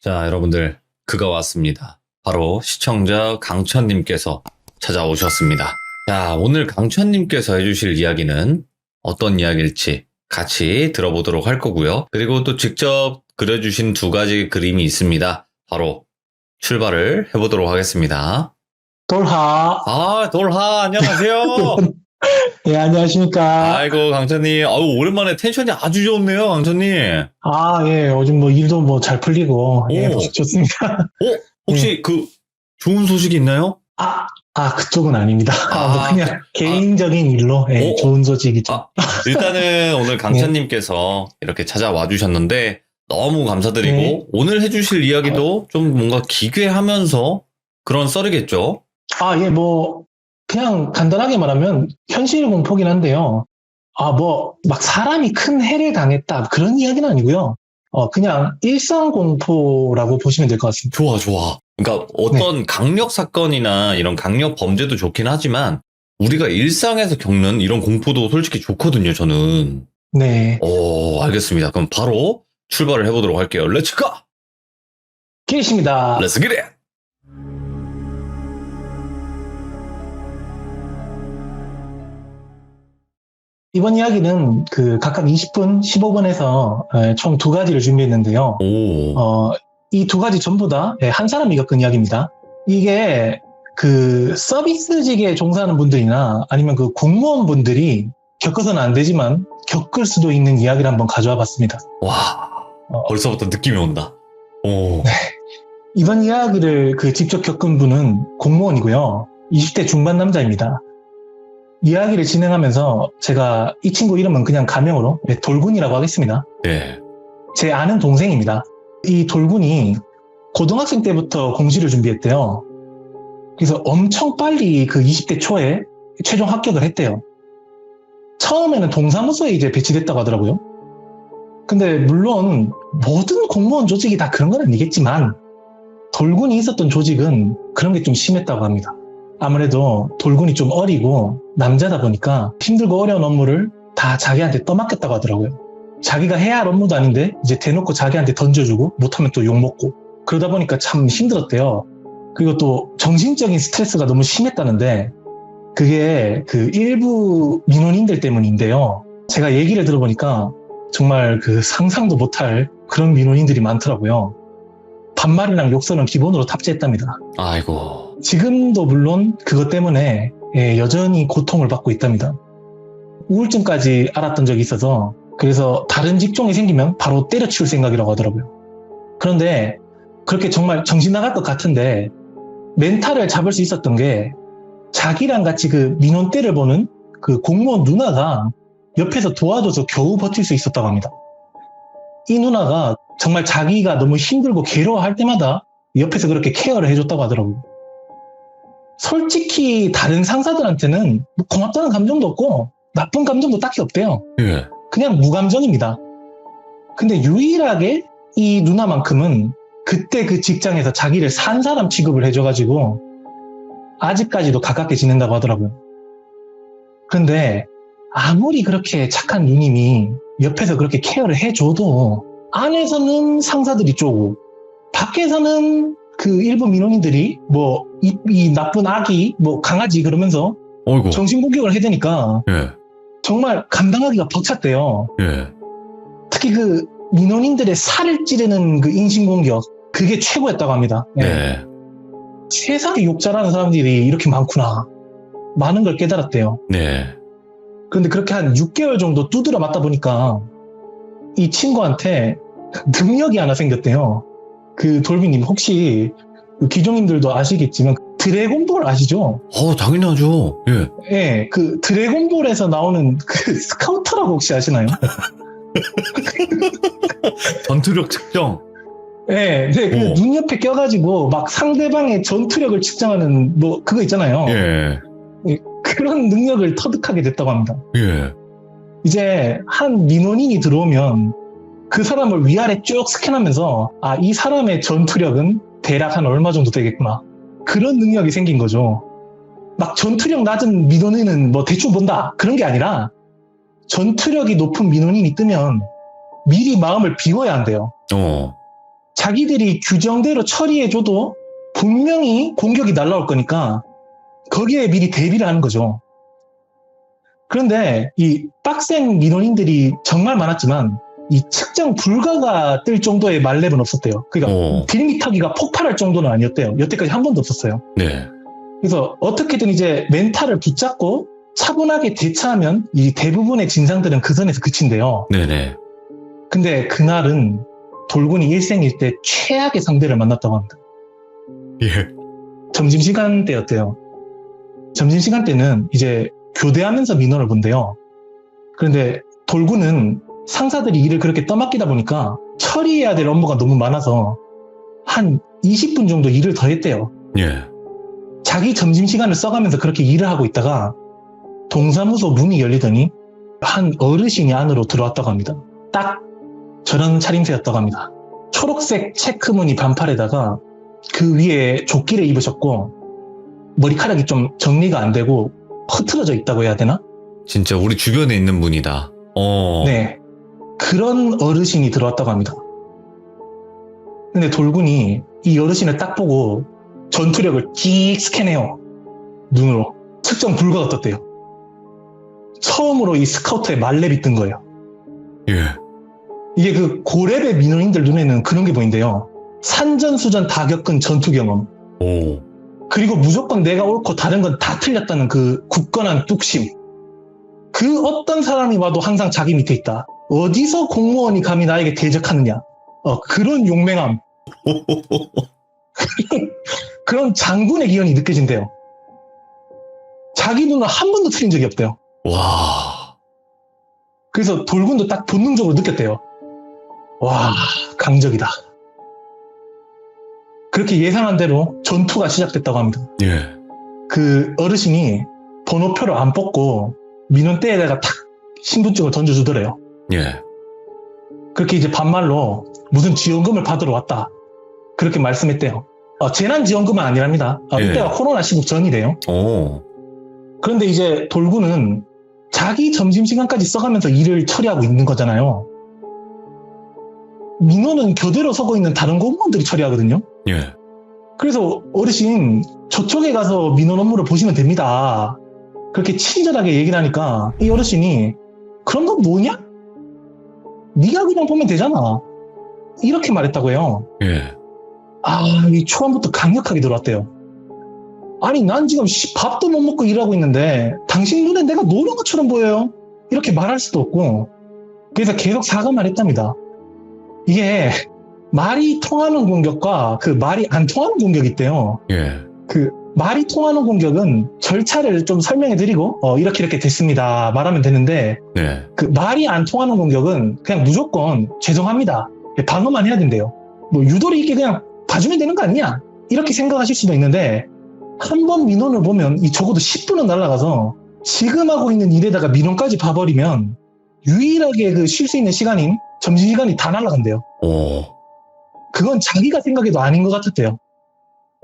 자, 여러분들, 그가 왔습니다. 바로 시청자 강천님께서 찾아오셨습니다. 자, 오늘 강천님께서 해주실 이야기는 어떤 이야기일지 같이 들어보도록 할 거고요. 그리고 또 직접 그려주신 두 가지 그림이 있습니다. 바로 출발을 해보도록 하겠습니다. 돌하. 아, 돌하, 안녕하세요. 예, 안녕하십니까. 아이고, 강천님. 아유, 오랜만에 텐션이 아주 좋네요, 강천님. 아, 예, 요즘 뭐 일도 뭐 잘 풀리고, 예, 오. 좋습니다. 혹시 좋은 소식이 있나요? 그쪽은 아닙니다. 뭐 아, 그냥 개인적인 일로, 예, 오. 좋은 소식이죠. 일단은 오늘 강찬님께서 이렇게 찾아와 주셨는데 너무 감사드리고 네. 오늘 해주실 이야기도 좀 뭔가 기괴하면서 그런 썰이겠죠? 예, 뭐, 그냥 간단하게 말하면 현실 공포긴 한데요. 뭐, 막 사람이 큰 해를 당했다. 그런 이야기는 아니고요. 그냥 일상 공포라고 보시면 될 것 같습니다. 좋아. 그러니까 어떤 강력 사건이나 이런 강력 범죄도 좋긴 하지만 우리가 일상에서 겪는 이런 공포도 솔직히 좋거든요, 저는. 네. 알겠습니다. 그럼 바로 출발을 해보도록 할게요. 렛츠 고! 기리십니다. 렛츠 기릿! 이번 이야기는 각각 20분, 15분에서 총 두 가지를 준비했는데요. 이 두 가지 전부 다 한 사람이 겪은 이야기입니다. 이게 서비스직에 종사하는 분들이나 아니면 공무원분들이 겪어서는 안 되지만 겪을 수도 있는 이야기를 한번 가져와 봤습니다. 와, 벌써부터 느낌이 온다. 이번 이야기를 직접 겪은 분은 공무원이고요. 20대 중반 남자입니다. 이야기를 진행하면서 제가 이 친구 이름은 그냥 가명으로 돌군이라고 하겠습니다. 네. 제 아는 동생입니다. 이 돌군이 고등학생 때부터 공시를 준비했대요. 그래서 엄청 빨리 20대 초에 최종 합격을 했대요. 처음에는 동사무소에 이제 배치됐다고 하더라고요. 근데 물론 모든 공무원 조직이 다 그런 건 아니겠지만 돌군이 있었던 조직은 그런 게 좀 심했다고 합니다. 아무래도 돌군이 좀 어리고 남자다 보니까 힘들고 어려운 업무를 다 자기한테 떠맡겼다고 하더라고요. 자기가 해야 할 업무도 아닌데 이제 대놓고 자기한테 던져주고 못하면 또 욕먹고 그러다 보니까 참 힘들었대요. 그리고 또 정신적인 스트레스가 너무 심했다는데 그게 일부 민원인들 때문인데요. 제가 얘기를 들어보니까 정말 상상도 못할 그런 민원인들이 많더라고요. 반말이랑 욕설은 기본으로 탑재했답니다. 아이고. 지금도 물론 그것 때문에 여전히 고통을 받고 있답니다. 우울증까지 앓았던 적이 있어서 그래서 다른 직종이 생기면 바로 때려치울 생각이라고 하더라고요. 그런데 그렇게 정말 정신 나갈 것 같은데 멘탈을 잡을 수 있었던 게 자기랑 같이 민원 때를 보는 공무원 누나가 옆에서 도와줘서 겨우 버틸 수 있었다고 합니다. 이 누나가 정말 자기가 너무 힘들고 괴로워할 때마다 옆에서 그렇게 케어를 해줬다고 하더라고요. 솔직히 다른 상사들한테는 뭐 고맙다는 감정도 없고 나쁜 감정도 딱히 없대요. 예. 그냥 무감정입니다. 근데 유일하게 이 누나만큼은 그때 그 직장에서 자기를 산 사람 취급을 해줘가지고 아직까지도 가깝게 지낸다고 하더라고요. 그런데 아무리 그렇게 착한 누님이 옆에서 그렇게 케어를 해줘도 안에서는 상사들이 쪼고 밖에서는 일부 민원인들이 이 나쁜 아기 강아지 그러면서 어이구. 정신공격을 해대니까 예. 정말 감당하기가 벅찼대요. 예. 특히 민원인들의 살을 찌르는 인신공격 그게 최고였다고 합니다. 네. 세상에 욕 잘하는 사람들이 이렇게 많구나. 많은 걸 깨달았대요. 네. 그런데 그렇게 한 6개월 정도 두드려 맞다 보니까 이 친구한테 능력이 하나 생겼대요. 돌비님 혹시 기종님들도 아시겠지만 드래곤볼 아시죠? 당연하죠. 예. 예, 그 드래곤볼에서 나오는 그 스카우터라고 혹시 아시나요? 전투력 측정. 예, 근데 그 오. 눈 옆에 껴가지고 막 상대방의 전투력을 측정하는 뭐 그거 있잖아요. 예. 그런 능력을 터득하게 됐다고 합니다. 예. 이제 한 민원인이 들어오면 그 사람을 위아래 쭉 스캔하면서 아, 이 사람의 전투력은 대략 한 얼마 정도 되겠구나. 그런 능력이 생긴 거죠. 막 전투력 낮은 민원인은 뭐 대충 본다. 그런 게 아니라 전투력이 높은 민원인이 뜨면 미리 마음을 비워야 한대요. 자기들이 규정대로 처리해줘도 분명히 공격이 날라올 거니까 거기에 미리 대비를 하는 거죠. 그런데 이 빡센 민원인들이 정말 많았지만 이 측정 불가가 뜰 정도의 말렙은 없었대요. 그러니까 딜미터기가 폭발할 정도는 아니었대요. 여태까지 한 번도 없었어요. 네. 그래서 어떻게든 이제 멘탈을 붙잡고 차분하게 대처하면 이 대부분의 진상들은 그 선에서 그친대요. 네네. 근데 그날은 돌군이 일생일 때 최악의 상대를 만났다고 합니다. 예. 점심시간 때였대요. 점심시간 때는 이제 교대하면서 민원을 본대요. 그런데 돌군은 상사들이 일을 그렇게 떠맡기다 보니까 처리해야 될 업무가 너무 많아서 한 20분 정도 일을 더 했대요. 예. 자기 점심시간을 써가면서 그렇게 일을 하고 있다가 동사무소 문이 열리더니 한 어르신이 안으로 들어왔다고 합니다. 딱 저런 차림새였다고 합니다. 초록색 체크무늬 반팔에다가 그 위에 조끼를 입으셨고 머리카락이 좀 정리가 안 되고 흐트러져 있다고 해야 되나? 진짜 우리 주변에 있는 분이다. 네. 그런 어르신이 들어왔다고 합니다. 근데 돌군이 이 어르신을 딱 보고 전투력을 끽 스캔해요. 눈으로. 측정 불가가 떴대요. 처음으로 이 스카우터에 말렙이 뜬 거예요. 예. 이게 그 고렙의 민원인들 눈에는 그런 게 보인대요. 산전수전 다 겪은 전투 경험. 그리고 무조건 내가 옳고 다른 건 다 틀렸다는 그 굳건한 뚝심. 그 어떤 사람이 와도 항상 자기 밑에 있다. 어디서 공무원이 감히 나에게 대적하느냐. 그런 용맹함. 그런 장군의 기운이 느껴진대요. 자기 눈은 한 번도 틀린 적이 없대요. 와. 그래서 돌군도 딱 본능적으로 느꼈대요. 와, 강적이다. 그렇게 예상한 대로 전투가 시작됐다고 합니다. 예. 그 어르신이 번호표를 안 뽑고 민원대에다가 탁 신분증을 던져주더래요. 예. 그렇게 이제 반말로 무슨 지원금을 받으러 왔다. 그렇게 말씀했대요. 재난지원금은 아니랍니다. 예. 이때가 코로나 시국 전이래요. 그런데 이제 돌군은 자기 점심시간까지 써가면서 일을 처리하고 있는 거잖아요. 민원은 교대로 서고 있는 다른 공무원들이 처리하거든요. 예. 그래서 어르신 저쪽에 가서 민원 업무를 보시면 됩니다. 그렇게 친절하게 얘기를 하니까 이 어르신이 그런 건 뭐냐? 네가 그냥 보면 되잖아. 이렇게 말했다고 해요. 예. 이 초반부터 강력하게 들어왔대요. 아니 난 지금 밥도 못 먹고 일하고 있는데 당신 눈에 내가 노는 것처럼 보여요. 이렇게 말할 수도 없고 그래서 계속 사과만 했답니다. 이게 말이 통하는 공격과 그 말이 안 통하는 공격이 있대요. 예. 그 말이 통하는 공격은 절차를 좀 설명해 드리고 이렇게 됐습니다 말하면 되는데 네. 그 말이 안 통하는 공격은 그냥 무조건 죄송합니다 방어만 해야 된대요. 뭐 유도리 있게 그냥 봐주면 되는 거 아니냐 이렇게 생각하실 수도 있는데 한 번 민원을 보면 이 적어도 10분은 날아가서 지금 하고 있는 일에다가 민원까지 봐버리면 유일하게 그 쉴 수 있는 시간인 점심시간이 다 날아간대요. 그건 자기가 생각해도 아닌 것 같았대요.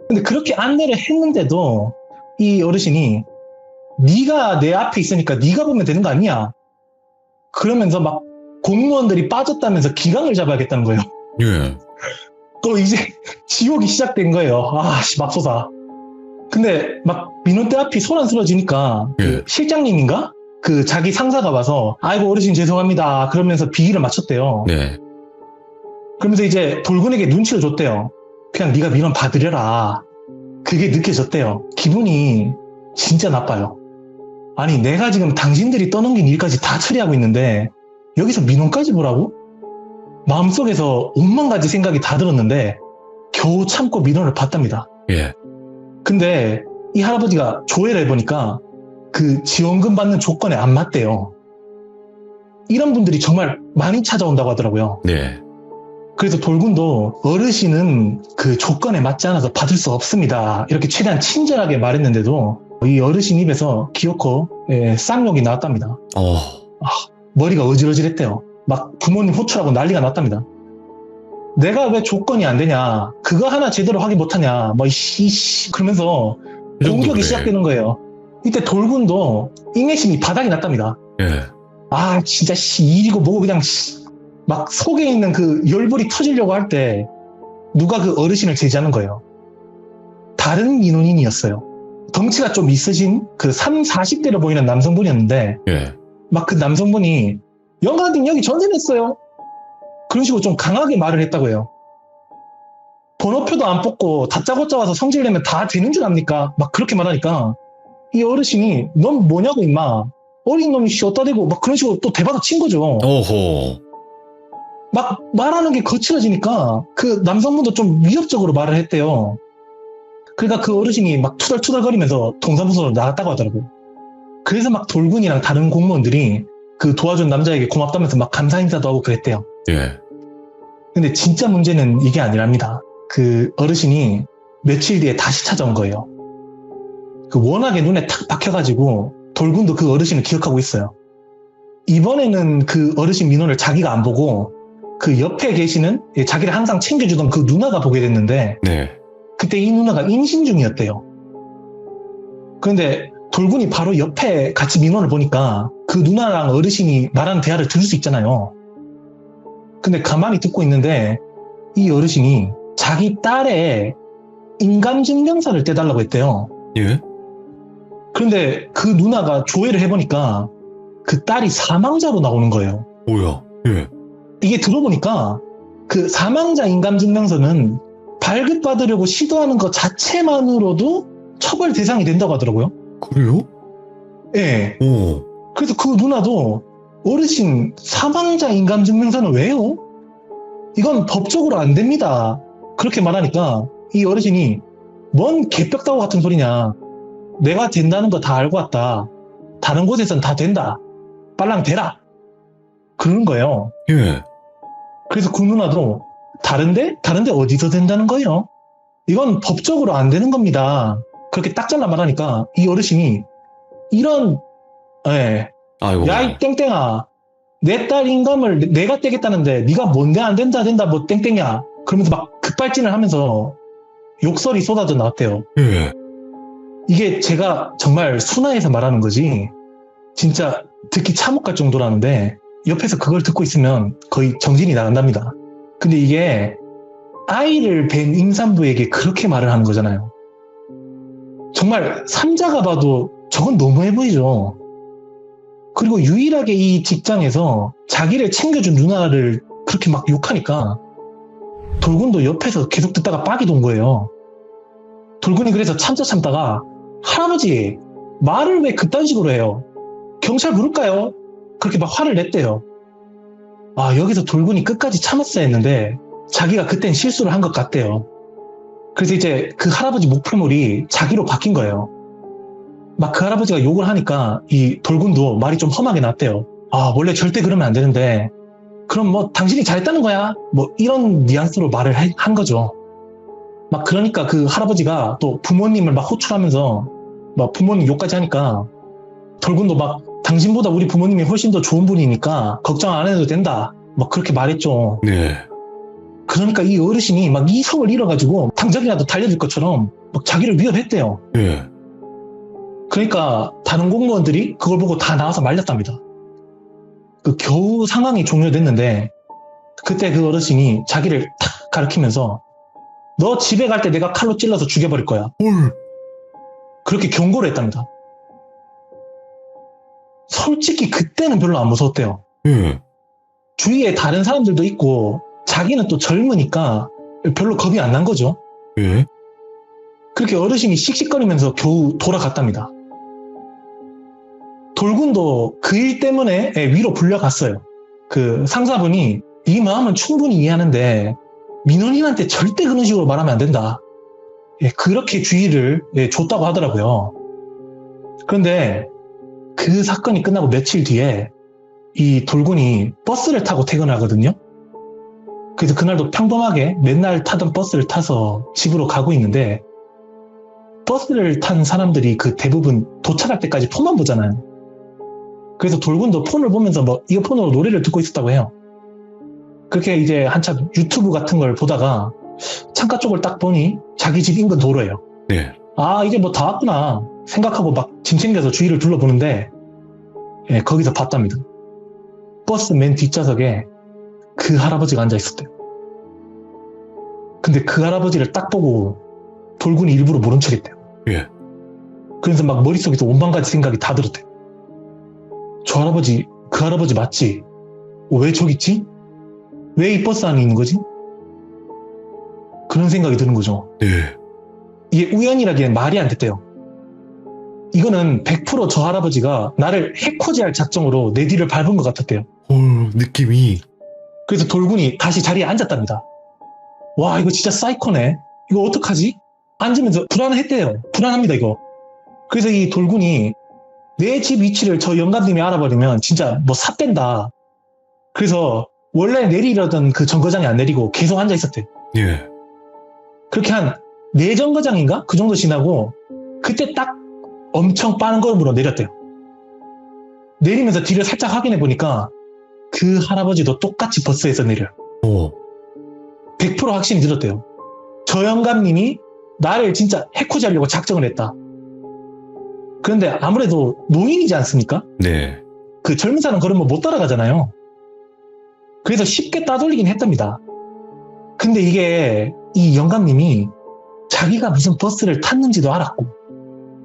근데 그렇게 안내를 했는데도 이 어르신이 네가 내 앞에 있으니까 네가 보면 되는 거 아니야? 그러면서 막 공무원들이 빠졌다면서 기강을 잡아야겠다는 거예요. 예. 또 이제 지옥이 시작된 거예요. 맙소사. 근데 막 민원대 앞이 소란스러워지니까 예. 그 실장님인가? 그 자기 상사가 와서 아이고 어르신 죄송합니다 그러면서 비위를 맞췄대요. 네. 그러면서 이제 돌군에게 눈치를 줬대요. 그냥 네가 민원 받으려라. 그게 느껴졌대요. 기분이 진짜 나빠요. 아니 내가 지금 당신들이 떠넘긴 일까지 다 처리하고 있는데 여기서 민원까지 보라고? 마음속에서 5만 가지 생각이 다 들었는데 겨우 참고 민원을 받답니다. 예. 근데 이 할아버지가 조회를 해보니까 그 지원금 받는 조건에 안 맞대요. 이런 분들이 정말 많이 찾아온다고 하더라고요. 네. 그래서 돌군도 어르신은 그 조건에 맞지 않아서 받을 수 없습니다. 이렇게 최대한 친절하게 말했는데도 이 어르신 입에서 기어코 쌍욕이 나왔답니다. 머리가 어질어질했대요. 막 부모님 호출하고 난리가 났답니다. 내가 왜 조건이 안 되냐, 그거 하나 제대로 확인 못하냐, 뭐 그러면서 공격이 시작되는 거예요. 이때 돌군도 인내심이 바닥이 났답니다. 예. 아 진짜 일이고 뭐고 그냥 막 속에 있는 그 열불이 터지려고 할 때 누가 그 어르신을 제지하는 거예요. 다른 민원인이었어요. 덩치가 좀 있으신 그 30, 40대로 보이는 남성분이었는데 예. 막 그 남성분이 영감님 여기 전세 냈어요. 그런 식으로 좀 강하게 말을 했다고 해요. 번호표도 안 뽑고 다짜고짜 와서 성질 내면 다 되는 줄 압니까? 막 그렇게 말하니까 이 어르신이 넌 뭐냐고 임마, 어린 놈이 어디다 대고 막 그런 식으로 또 대받아 친 거죠. 오호. 막 말하는 게 거칠어지니까 그 남성분도 좀 위협적으로 말을 했대요. 그러니까 그 어르신이 막 투덜투덜거리면서 동사무소로 나갔다고 하더라고요. 그래서 막 돌군이랑 다른 공무원들이 그 도와준 남자에게 고맙다면서 막 감사 인사도 하고 그랬대요. 예. 근데 진짜 문제는 이게 아니랍니다. 그 어르신이 며칠 뒤에 다시 찾아온 거예요. 그 워낙에 눈에 탁 박혀가지고 돌군도 그 어르신을 기억하고 있어요. 이번에는 그 어르신 민원을 자기가 안 보고 그 옆에 계시는 자기를 항상 챙겨주던 그 누나가 보게 됐는데 네. 그때 이 누나가 임신 중이었대요. 그런데 돌군이 바로 옆에 같이 민원을 보니까 그 누나랑 어르신이 말하는 대화를 들을 수 있잖아요. 근데 가만히 듣고 있는데 이 어르신이 자기 딸의 인감증명서를 떼달라고 했대요. 예. 그런데 그 누나가 조회를 해보니까 그 딸이 사망자로 나오는 거예요. 뭐야? 예. 이게 들어보니까 그 사망자 인감증명서는 발급받으려고 시도하는 것 자체만으로도 처벌 대상이 된다고 하더라고요. 그래요? 예. 오. 그래서 그 누나도 어르신 사망자 인감증명서는 왜요? 이건 법적으로 안 됩니다. 그렇게 말하니까 이 어르신이 뭔 개벽다구 같은 소리냐. 내가 된다는 거 다 알고 왔다. 다른 곳에선 다 된다. 빨랑 대라. 그러는 거예요. 예. 그래서 그 누나도 다른데 어디서 된다는 거예요? 이건 법적으로 안 되는 겁니다. 그렇게 딱 잘라 말하니까 이 어르신이 이런 아이고. 야 이 땡땡아, 내 딸 인감을 내가 떼겠다는데 네가 뭔데 안 된다 뭐 땡땡이야. 그러면서 막 급발진을 하면서 욕설이 쏟아져 나왔대요. 예. 이게 제가 정말 순화해서 말하는 거지 진짜 듣기 참혹 갈 정도라는데 옆에서 그걸 듣고 있으면 거의 정신이 나간답니다. 근데 이게 아이를 뵌 임산부에게 그렇게 말을 하는 거잖아요. 정말 삼자가 봐도 저건 너무해 보이죠. 그리고 유일하게 이 직장에서 자기를 챙겨준 누나를 그렇게 막 욕하니까 돌군도 옆에서 계속 듣다가 빡이 돈 거예요. 돌군이 그래서 참다가 할아버지 말을 왜 그딴 식으로 해요? 경찰 부를까요? 그렇게 막 화를 냈대요. 아, 여기서 돌군이 끝까지 참았어야 했는데 자기가 그땐 실수를 한 것 같대요. 그래서 이제 그 할아버지 목표물이 자기로 바뀐 거예요. 막 그 할아버지가 욕을 하니까 이 돌군도 말이 좀 험하게 났대요. 아, 원래 절대 그러면 안 되는데 그럼 뭐 당신이 잘했다는 거야? 뭐 이런 뉘앙스로 말을 한 거죠. 막 그러니까 그 할아버지가 또 부모님을 막 호출하면서 막 부모님 욕까지 하니까 돌군도 막 당신보다 우리 부모님이 훨씬 더 좋은 분이니까 걱정 안 해도 된다. 막 그렇게 말했죠. 네. 그러니까 이 어르신이 막 이성을 잃어가지고 당장이라도 달려들 것처럼 막 자기를 위협했대요. 예. 그러니까 다른 공무원들이 그걸 보고 다 나와서 말렸답니다. 그 겨우 상황이 종료됐는데 그때 그 어르신이 자기를 탁 가리키면서 너 집에 갈 때 내가 칼로 찔러서 죽여버릴 거야. 헐. 그렇게 경고를 했답니다. 솔직히 그때는 별로 안 무서웠대요. 예. 주위에 다른 사람들도 있고 자기는 또 젊으니까 별로 겁이 안 난 거죠. 예. 그렇게 어르신이 씩씩거리면서 겨우 돌아갔답니다. 돌군도 그 일 때문에 위로 불려갔어요. 그 상사분이 이 마음은 충분히 이해하는데 민원인한테 절대 그런 식으로 말하면 안 된다. 그렇게 주의를 줬다고 하더라고요. 그런데 그 사건이 끝나고 며칠 뒤에 이 돌군이 버스를 타고 퇴근하거든요. 그래서 그날도 평범하게 맨날 타던 버스를 타서 집으로 가고 있는데 버스를 탄 사람들이 그 대부분 도착할 때까지 폰만 보잖아요. 그래서 돌군도 폰을 보면서 뭐 이어폰으로 노래를 듣고 있었다고 해요. 그렇게 이제 한참 유튜브 같은 걸 보다가 창가 쪽을 딱 보니 자기 집 인근 도로예요. 네. 아, 이제 뭐 다 왔구나 생각하고 막 짐 챙겨서 주위를 둘러보는데 거기서 봤답니다. 버스 맨 뒷좌석에 그 할아버지가 앉아 있었대요. 근데 그 할아버지를 딱 보고 돌군이 일부러 모른 척했대요. 예. 그래서 막 머릿속에서 온만 가지 생각이 다 들었대요. 저 할아버지, 그 할아버지 맞지? 왜 저기 있지? 왜 이 버스 안에 있는 거지? 그런 생각이 드는 거죠. 네. 이게 우연이라기엔 말이 안 됐대요. 이거는 100% 저 할아버지가 나를 해코지할 작정으로 내 뒤를 밟은 것 같았대요. 느낌이. 그래서 돌군이 다시 자리에 앉았답니다. 와, 이거 진짜 사이코네. 이거 어떡하지? 앉으면서 불안했대요. 불안합니다, 이거. 그래서 이 돌군이 내 집 위치를 저 영감님이 알아버리면 진짜 뭐 삿댄다. 그래서 원래 내리려던 그 정거장에 안 내리고 계속 앉아 있었대요. 예. 그렇게 한 4정거장인가? 그 정도 지나고 그때 딱 엄청 빠른 걸음으로 내렸대요. 내리면서 뒤를 살짝 확인해 보니까 그 할아버지도 똑같이 버스에서 내려요. 100% 확신이 들었대요. 저 영감님이 나를 진짜 해코지하려고 작정을 했다. 그런데 아무래도 노인이지 않습니까? 네. 그 젊은 사람 걸으면 못 따라가잖아요. 그래서 쉽게 따돌리긴 했답니다. 근데 이게 이 영감님이 자기가 무슨 버스를 탔는지도 알았고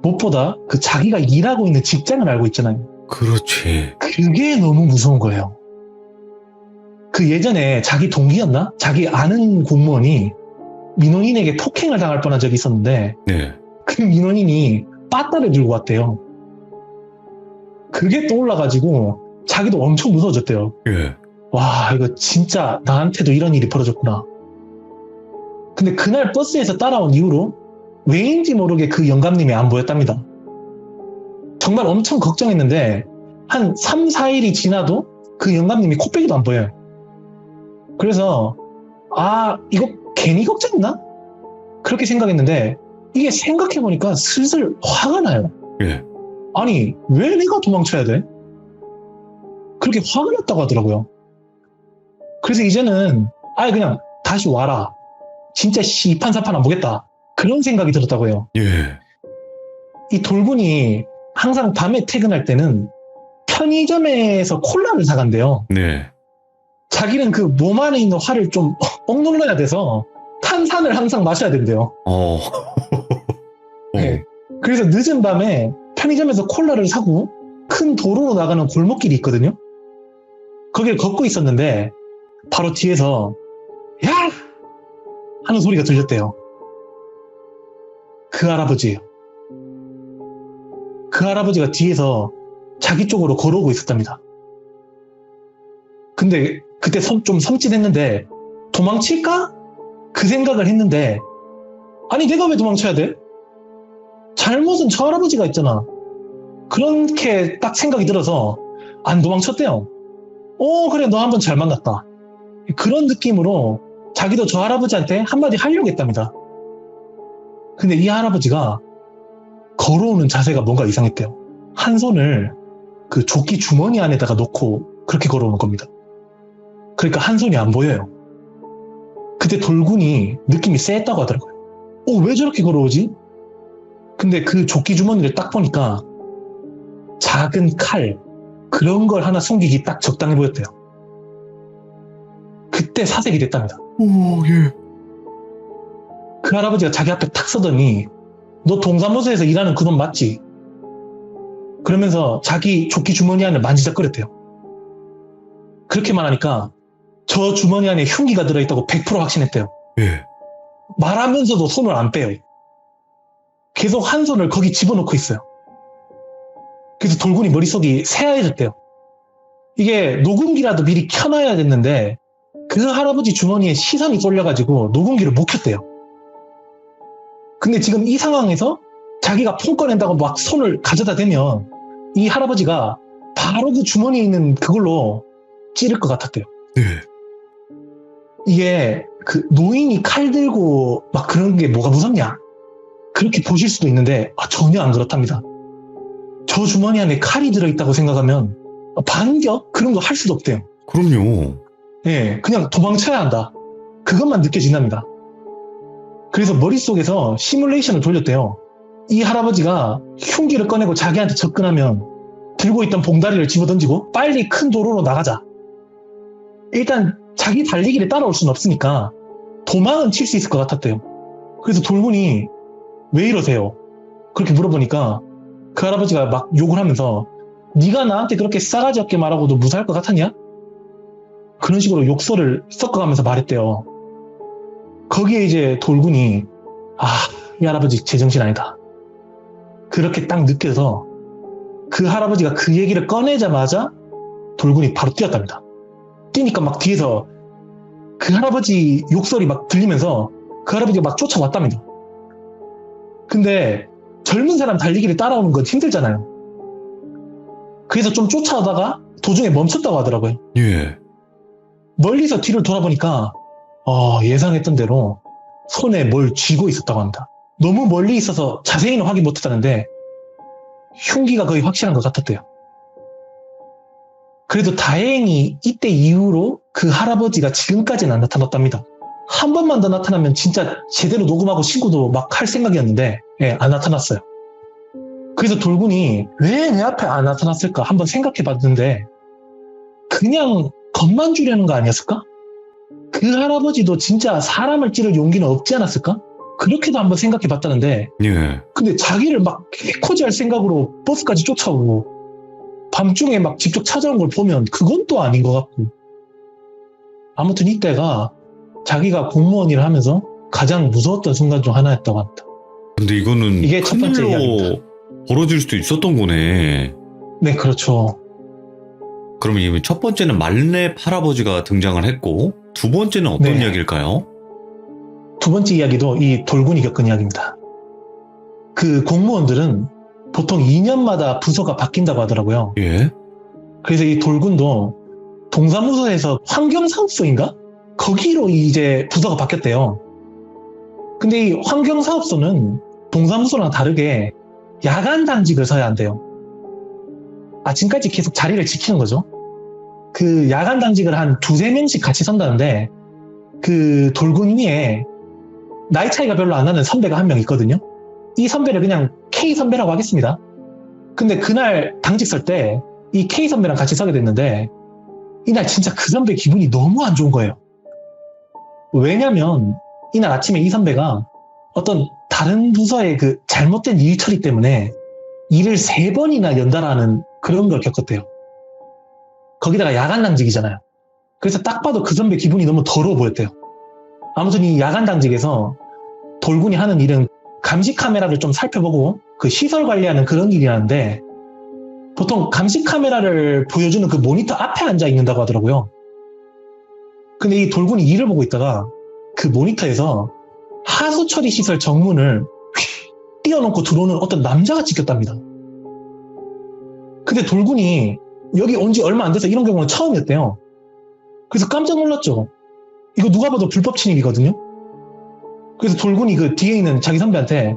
무엇보다 그 자기가 일하고 있는 직장을 알고 있잖아요. 그렇지. 그게 너무 무서운 거예요. 그 예전에 자기 동기였나? 자기 아는 공무원이 민원인에게 폭행을 당할 뻔한 적이 있었는데 네. 그 민원인이 빠따를 들고 왔대요. 그게 떠올라가지고 자기도 엄청 무서워졌대요. 예. 와, 이거 진짜 나한테도 이런 일이 벌어졌구나. 근데 그날 버스에서 따라온 이후로 왜인지 모르게 그 영감님이 안 보였답니다. 정말 엄청 걱정했는데 한 3, 4일이 지나도 그 영감님이 코빼기도 안 보여요. 그래서 이거 괜히 걱정했나? 그렇게 생각했는데 이게 생각해보니까 슬슬 화가 나요. 예. 아니, 왜 내가 도망쳐야 돼? 그렇게 화가 났다고 하더라고요. 그래서 이제는 그냥 다시 와라. 진짜 이판사판 안 보겠다. 그런 생각이 들었다고요. 예. 이 돌군이 항상 밤에 퇴근할 때는 편의점에서 콜라를 사간대요. 네. 자기는 그 몸 안에 있는 화를 좀 억눌러야 돼서 탄산을 항상 마셔야 된대요. 네. 그래서 늦은 밤에 편의점에서 콜라를 사고 큰 도로로 나가는 골목길이 있거든요. 거기를 걷고 있었는데 바로 뒤에서 야! 하는 소리가 들렸대요. 그 할아버지예요. 그 할아버지가 뒤에서 자기 쪽으로 걸어오고 있었답니다. 근데 그때 좀 섬찟했는데 도망칠까? 그 생각을 했는데 아니 내가 왜 도망쳐야 돼? 잘못은 저 할아버지가 있잖아. 그렇게 딱 생각이 들어서 안 도망쳤대요. 그래 너 한번 잘 만났다. 그런 느낌으로 자기도 저 할아버지한테 한마디 하려고 했답니다. 근데 이 할아버지가 걸어오는 자세가 뭔가 이상했대요. 한 손을 그 조끼 주머니 안에다가 넣고 그렇게 걸어오는 겁니다. 그러니까 한 손이 안 보여요. 그때 돌군이 느낌이 쎄했다고 하더라고요. 왜 저렇게 걸어오지? 근데 그 조끼 주머니를 딱 보니까 작은 칼 그런 걸 하나 숨기기 딱 적당해 보였대요. 그때 사색이 됐답니다. 예. 그 할아버지가 자기 앞에 탁 서더니 너 동사무소에서 일하는 그놈 맞지? 그러면서 자기 조끼 주머니 안을 만지작거렸대요. 그렇게 말하니까 저 주머니 안에 흉기가 들어있다고 100% 확신했대요. 예. 말하면서도 손을 안 빼요. 계속 한 손을 거기 집어넣고 있어요. 그래서 돌군이 머릿속이 새하얘졌대요. 이게 녹음기라도 미리 켜놔야 됐는데 그 할아버지 주머니에 시선이 쏠려가지고 녹음기를 못 켰대요. 근데 근데 지금 이 상황에서 자기가 폰 꺼낸다고 막 손을 가져다 대면 이 할아버지가 바로 그 주머니에 있는 그걸로 찌를 것 같았대요. 네. 이게 그 노인이 칼 들고 막 그런 게 뭐가 무섭냐? 그렇게 보실 수도 있는데 전혀 안 그렇답니다. 저 주머니 안에 칼이 들어있다고 생각하면 반격? 그런 거 할 수도 없대요. 그럼요. 예, 그냥 도망쳐야 한다. 그것만 느껴진답니다. 그래서 머릿속에서 시뮬레이션을 돌렸대요. 이 할아버지가 흉기를 꺼내고 자기한테 접근하면 들고 있던 봉다리를 집어던지고 빨리 큰 도로로 나가자. 일단 자기 달리기를 따라올 수는 없으니까 도망은 칠 수 있을 것 같았대요. 그래서 돌군이 왜 이러세요? 그렇게 물어보니까 그 할아버지가 막 욕을 하면서 네가 나한테 그렇게 싸가지 없게 말하고도 무사할 것 같았냐? 그런 식으로 욕설을 섞어가면서 말했대요. 거기에 이제 돌군이 이 할아버지 제정신 아니다. 그렇게 딱 느껴서 그 할아버지가 그 얘기를 꺼내자마자 돌군이 바로 뛰었답니다. 뛰니까 막 뒤에서 그 할아버지 욕설이 막 들리면서 그 할아버지가 막 쫓아왔답니다. 근데 젊은 사람 달리기를 따라오는 건 힘들잖아요. 그래서 좀 쫓아오다가 도중에 멈췄다고 하더라고요. 예. 멀리서 뒤를 돌아보니까 예상했던 대로 손에 뭘 쥐고 있었다고 합니다. 너무 멀리 있어서 자세히는 확인 못했다는데 흉기가 거의 확실한 것 같았대요. 그래도 다행히 이때 이후로 그 할아버지가 지금까지는 안 나타났답니다. 한 번만 더 나타나면 진짜 제대로 녹음하고 신고도 막 할 생각이었는데 안 나타났어요. 그래서 돌군이 왜 내 앞에 안 나타났을까 한번 생각해 봤는데 그냥 겁만 주려는 거 아니었을까? 그 할아버지도 진짜 사람을 찌를 용기는 없지 않았을까? 그렇게도 한번 생각해 봤다는데 예. 근데 자기를 막 해코지할 생각으로 버스까지 쫓아오고 밤중에 막 직접 찾아온 걸 보면 그건 또 아닌 것 같고 아무튼 이때가 자기가 공무원 일을 하면서 가장 무서웠던 순간 중 하나였다고 합니다. 근데 이거는 이게 첫 번째 큰일로 이야기입니다. 벌어질 수도 있었던 거네. 네, 그렇죠. 그러면 이 첫 번째는 말렙 할아버지가 등장을 했고 두 번째는 어떤 네. 이야기일까요? 두 번째 이야기도 이 돌군이 겪은 이야기입니다. 그 공무원들은 보통 2년마다 부서가 바뀐다고 하더라고요. 예. 그래서 이 돌군도 동사무소에서 환경사업소인가? 거기로 이제 부서가 바뀌었대요. 근데 이 환경사업소는 동사무소랑 다르게 야간 당직을 서야 한대요. 아침까지 계속 자리를 지키는 거죠. 그 야간 당직을 한 2-3명씩 같이 선다는데 그 돌군 위에 나이 차이가 별로 안 나는 선배가 한 명 있거든요. 이 선배를 그냥 K 선배라고 하겠습니다. 근데 그날 당직 설 때 이 K 선배랑 같이 서게 됐는데 이날 진짜 그 선배 기분이 너무 안 좋은 거예요. 왜냐면 이날 아침에 이 선배가 어떤 다른 부서의 그 잘못된 일 처리 때문에 일을 3번이나 연달아하는 그런 걸 겪었대요. 거기다가 야간 당직이잖아요. 그래서 딱 봐도 그 선배 기분이 너무 더러워 보였대요. 아무튼 이 야간 당직에서 돌군이 하는 일은 감시 카메라를 좀 살펴보고 그 시설 관리하는 그런 일이라는데 보통 감시 카메라를 보여주는 그 모니터 앞에 앉아 있는다고 하더라고요. 근데 이 돌군이 일을 보고 있다가 그 모니터에서 하수 처리 시설 정문을 휙 띄워놓고 들어오는 어떤 남자가 찍혔답니다. 근데 돌군이 여기 온 지 얼마 안 돼서 이런 경우는 처음이었대요. 그래서 깜짝 놀랐죠. 이거 누가 봐도 불법 침입이거든요. 그래서 돌군이 그 뒤에 있는 자기 선배한테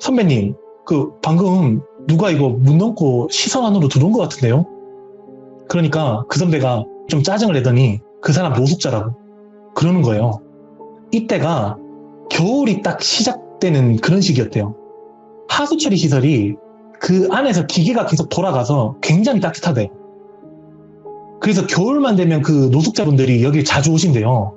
선배님 그 방금 누가 이거 문 넘고 시선 안으로 들어온 것 같은데요. 그러니까 그 선배가 좀 짜증을 내더니 그 사람 노숙자라고 그러는 거예요. 이때가 겨울이 딱 시작되는 그런 시기였대요. 하수처리 시설이 그 안에서 기계가 계속 돌아가서 굉장히 따뜻하대요. 그래서 겨울만 되면 그 노숙자분들이 여기 자주 오신대요.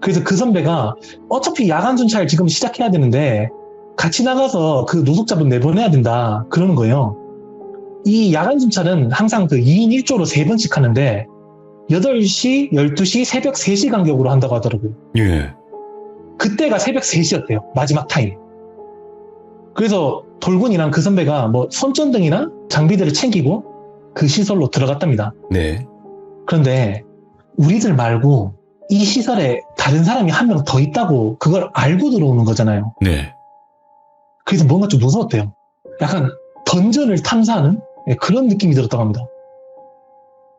그래서 그 선배가 어차피 야간 순찰 지금 시작해야 되는데 같이 나가서 그 노숙자분 내보내야 된다 그러는 거예요. 이 야간 순찰은 항상 그 2인 1조로 3번씩 하는데 8시, 12시, 새벽 3시 간격으로 한다고 하더라고요. 예. 그때가 새벽 3시였대요. 마지막 타임. 그래서 돌군이랑 그 선배가 뭐 손전등이나 장비들을 챙기고 그 시설로 들어갔답니다. 네. 그런데 우리들 말고 이 시설에 다른 사람이 한 명 더 있다고 그걸 알고 들어오는 거잖아요. 네. 그래서 뭔가 좀 무서웠대요. 약간 던전을 탐사하는 그런 느낌이 들었다고 합니다.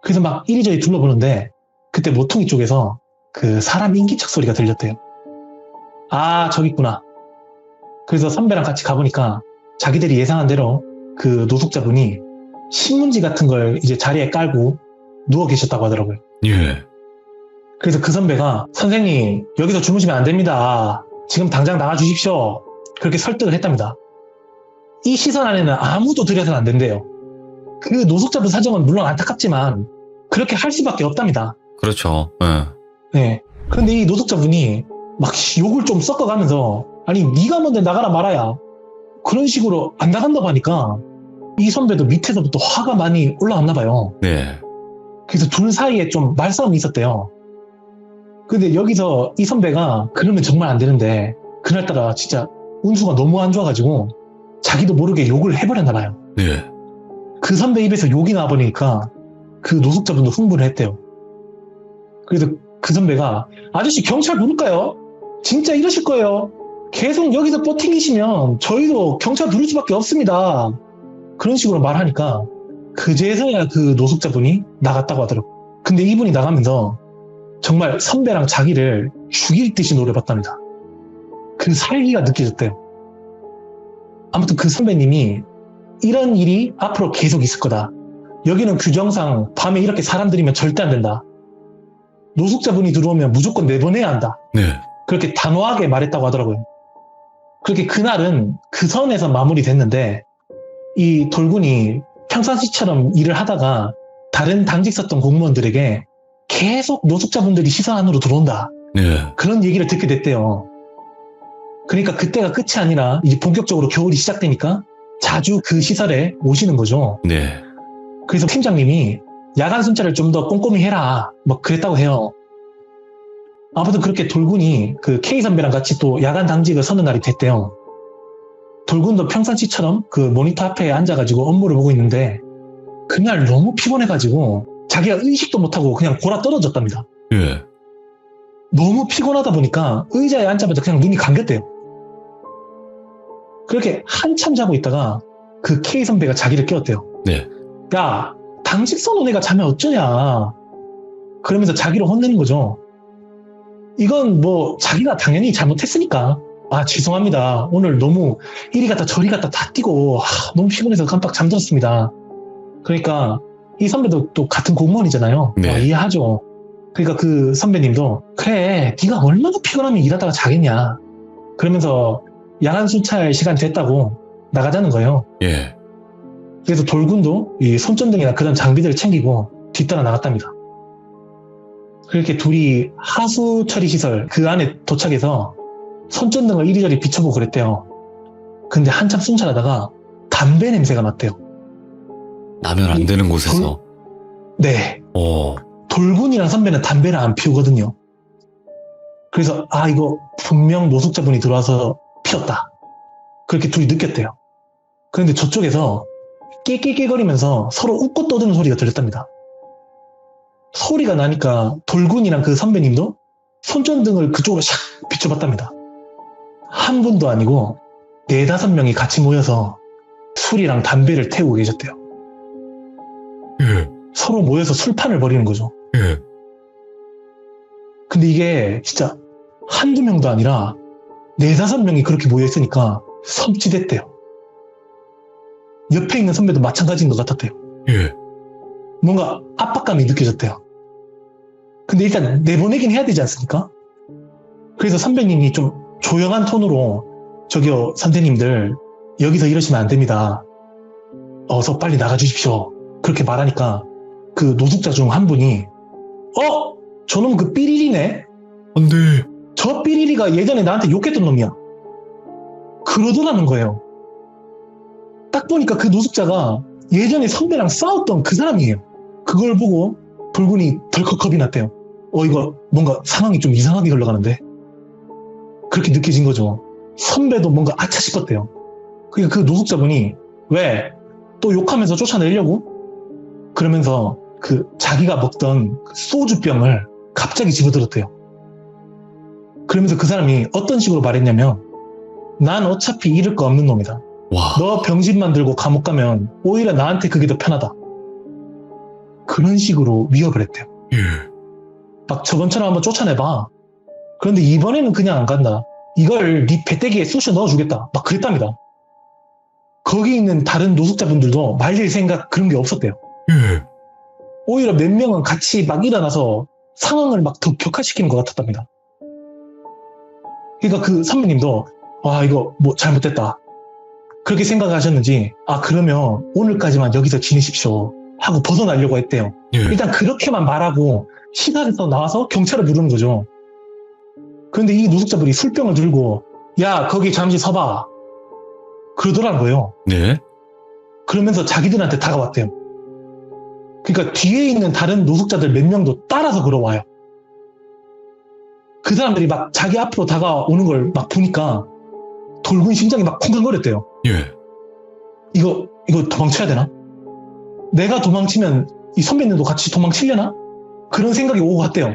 그래서 막 이리저리 둘러보는데 그때 모퉁이 쪽에서 그 사람 인기척 소리가 들렸대요. 아, 저기 있구나. 그래서 선배랑 같이 가보니까 자기들이 예상한 대로 그 노숙자분이 신문지 같은 걸 이제 자리에 깔고 누워 계셨다고 하더라고요. 예. 그래서 그 선배가 선생님 여기서 주무시면 안 됩니다. 지금 당장 나가주십시오. 그렇게 설득을 했답니다. 이 시설 안에는 아무도 들여서는 안 된대요. 그 노숙자분 사정은 물론 안타깝지만 그렇게 할 수밖에 없답니다. 그렇죠. 예. 네. 그런데 이 노숙자분이 막 욕을 좀 섞어가면서 아니 네가 뭔데 나가라 말아야 그런 식으로 안 나간다고 하니까 이 선배도 밑에서부터 화가 많이 올라왔나 봐요. 네. 그래서 둘 사이에 좀 말싸움이 있었대요. 근데 여기서 이 선배가 그러면 정말 안 되는데 그날따라 진짜 운수가 너무 안 좋아가지고 자기도 모르게 욕을 해버렸나 봐요. 네. 그 선배 입에서 욕이 나와버리니까 그 노숙자분도 흥분을 했대요. 그래서 그 선배가 아저씨 경찰 부를까요? 진짜 이러실 거예요. 계속 여기서 버팅기시면 저희도 경찰 부를 수밖에 없습니다. 그런 식으로 말하니까 그제서야 그 노숙자분이 나갔다고 하더라고요. 근데 이분이 나가면서 정말 선배랑 자기를 죽일 듯이 노려봤답니다. 그 살기가 느껴졌대요. 아무튼 그 선배님이 이런 일이 앞으로 계속 있을 거다. 여기는 규정상 밤에 이렇게 사람 들이면 절대 안 된다. 노숙자분이 들어오면 무조건 내보내야 한다. 네. 그렇게 단호하게 말했다고 하더라고요. 그렇게 그날은 그 선에서 마무리됐는데 이 돌군이 평상시처럼 일을 하다가 다른 당직 썼던 공무원들에게 계속 노숙자분들이 시설 안으로 들어온다. 네. 그런 얘기를 듣게 됐대요. 그러니까 그때가 끝이 아니라 이제 본격적으로 겨울이 시작되니까 자주 그 시설에 오시는 거죠. 네. 그래서 팀장님이 야간 순찰을 좀 더 꼼꼼히 해라. 뭐 그랬다고 해요. 아무튼 그렇게 돌군이 그 K 선배랑 같이 또 야간 당직을 서는 날이 됐대요. 돌군도 평상시처럼 그 모니터 앞에 앉아가지고 업무를 보고 있는데 그날 너무 피곤해가지고 자기가 의식도 못하고 그냥 골아 떨어졌답니다. 예. 너무 피곤하다 보니까 의자에 앉자마자 그냥 눈이 감겼대요. 그렇게 한참 자고 있다가 그 K 선배가 자기를 깨웠대요. 네. 야, 당직 써놓은 애가 자면 어쩌냐. 그러면서 자기를 혼내는 거죠. 이건 뭐 자기가 당연히 잘못했으니까 아 죄송합니다. 오늘 너무 이리 갔다 저리 갔다 다 뛰고 너무 피곤해서 깜빡 잠들었습니다. 그러니까 이 선배도 또 같은 공무원이잖아요. 네. 이해하죠. 그러니까 그 선배님도 그래 네가 얼마나 피곤하면 일하다가 자겠냐. 그러면서 야간 순찰 시간 됐다고 나가자는 거예요. 예. 그래서 돌군도 이 손전등이나 그런 장비들을 챙기고 뒤따라 나갔답니다. 그렇게 둘이 하수 처리 시설 그 안에 도착해서 손전등을 이리저리 비춰보고 그랬대요. 근데 한참 순찰하다가 담배 냄새가 났대요. 나면 안 되는 곳에서. 네. 어. 돌군이랑 선배는 담배를 안 피우거든요. 그래서 아 이거 분명 노숙자분이 들어와서 피웠다. 그렇게 둘이 느꼈대요. 그런데 저쪽에서 깨깨깨거리면서 서로 웃고 떠드는 소리가 들렸답니다. 소리가 나니까 돌군이랑 그 선배님도 손전등을 그쪽으로 샥 비춰봤답니다. 한 분도 아니고 4-5명이 같이 모여서 술이랑 담배를 태우고 계셨대요. 예. 서로 모여서 술판을 벌이는 거죠. 예. 근데 이게 진짜 한두 명도 아니라 4-5명이 그렇게 모여있으니까 섬찟했대요. 옆에 있는 선배도 마찬가지인 것 같았대요. 예. 뭔가 압박감이 느껴졌대요. 근데 일단 내보내긴 해야 되지 않습니까? 그래서 선배님이 좀 조용한 톤으로 저기요 선생님들 여기서 이러시면 안 됩니다. 어서 빨리 나가주십시오. 그렇게 말하니까 그 노숙자 중 한 분이 저놈 그 삐리리네? 안 돼. 저 삐리리가 예전에 나한테 욕했던 놈이야. 그러더라는 거예요. 딱 보니까 그 노숙자가 예전에 선배랑 싸웠던 그 사람이에요. 그걸 보고 돌군이 덜컥 겁이 났대요. 이거 뭔가 상황이 좀 이상하게 흘러가는데? 그렇게 느껴진 거죠. 선배도 뭔가 아차 싶었대요. 그러니까 그 노숙자분이 왜? 또 욕하면서 쫓아내려고? 그러면서 그 자기가 먹던 그 소주병을 갑자기 집어들었대요. 그러면서 그 사람이 어떤 식으로 말했냐면 난 어차피 잃을 거 없는 놈이다. 와. 너 병진만 들고 감옥 가면 오히려 나한테 그게 더 편하다. 그런 식으로 위협을 했대요. 예. 막 저번처럼 한번 쫓아내봐. 그런데 이번에는 그냥 안 간다. 이걸 네 배때기에 쑤셔 넣어주겠다. 막 그랬답니다. 거기 있는 다른 노숙자분들도 말릴 생각 그런 게 없었대요. 예. 오히려 몇 명은 같이 막 일어나서 상황을 막 더 격화시키는 것 같았답니다. 그러니까 그 선배님도 와 이거 뭐 잘못됐다. 그렇게 생각하셨는지 그러면 오늘까지만 여기서 지내십시오 하고 벗어나려고 했대요. 예. 일단 그렇게만 말하고 시설에서 나와서 경찰을 부르는 거죠. 그런데 이 노숙자분이 술병을 들고 야 거기 잠시 서봐 그러더라는 거예요. 네. 그러면서 자기들한테 다가왔대요. 그러니까 뒤에 있는 다른 노숙자들 몇 명도 따라서 걸어와요. 그 사람들이 막 자기 앞으로 다가오는 걸 막 보니까 돌군 심장이 막 쿵쾅거렸대요. 예. 이거 도망쳐야 되나? 내가 도망치면 이 선배님도 같이 도망치려나? 그런 생각이 오고 갔대요.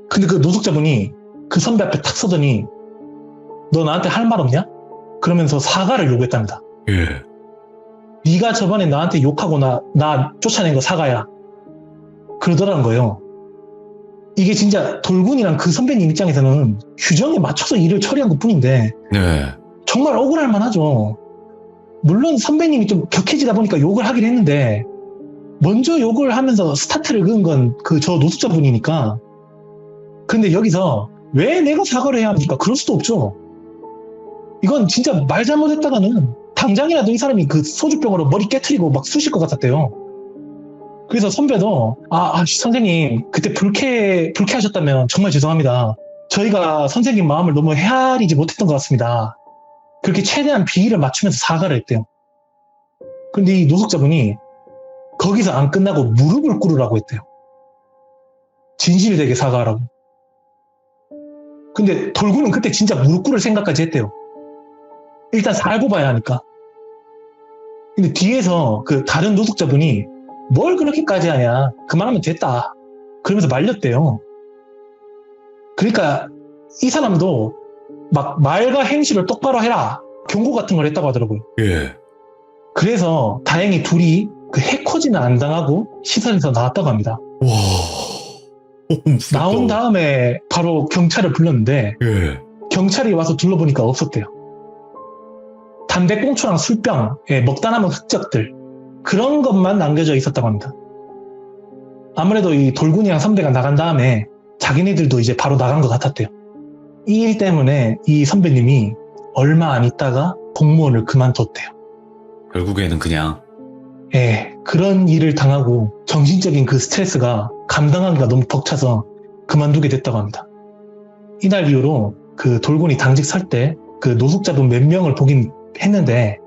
근데 그 노숙자분이 그 선배 앞에 탁 서더니 너 나한테 할 말 없냐? 그러면서 사과를 요구했답니다. 예. 네가 저번에 나한테 욕하고 나 쫓아낸 거 사과야. 그러더라는 거예요. 이게 진짜 돌군이랑 그 선배님 입장에서는 규정에 맞춰서 일을 처리한 것 뿐인데 네. 정말 억울할 만하죠. 물론 선배님이 좀 격해지다 보니까 욕을 하긴 했는데 먼저 욕을 하면서 스타트를 그은 건 그 저 노숙자분이니까. 근데 여기서 왜 내가 사과를 해야 합니까? 그럴 수도 없죠. 이건 진짜 말 잘못했다가는 당장이라도 이 사람이 그 소주병으로 머리 깨트리고 막 쑤실 것 같았대요. 그래서 선배도 선생님 그때 불쾌하셨다면 정말 죄송합니다. 저희가 선생님 마음을 너무 헤아리지 못했던 것 같습니다. 그렇게 최대한 비위를 맞추면서 사과를 했대요. 근데 이 노숙자분이 거기서 안 끝나고 무릎을 꿇으라고 했대요. 진실되게 사과하라고. 근데 돌군은 그때 진짜 무릎 꿇을 생각까지 했대요. 일단 살고 봐야 하니까. 근데 뒤에서 그 다른 노숙자분이 뭘 그렇게까지 하냐. 그만하면 됐다. 그러면서 말렸대요. 그러니까 이 사람도 막 말과 행실을 똑바로 해라. 경고 같은 걸 했다고 하더라고요. 예. 그래서 다행히 둘이 그 해코지는 안 당하고 시설에서 나왔다고 합니다. 와. 무섭다. 나온 다음에 바로 경찰을 불렀는데 예. 경찰이 와서 둘러보니까 없었대요. 담배꽁초랑 술병, 먹다 남은 흔적들 그런 것만 남겨져 있었다고 합니다. 아무래도 이 돌군이랑 선배가 나간 다음에 자기네들도 이제 바로 나간 것 같았대요. 이 일 때문에 이 선배님이 얼마 안 있다가 공무원을 그만뒀대요. 결국에는 그냥 그런 일을 당하고 정신적인 그 스트레스가 감당하기가 너무 벅차서 그만두게 됐다고 합니다. 이날 이후로 그 돌군이 당직 설 때 그 노숙자분 몇 명을 보긴 했는데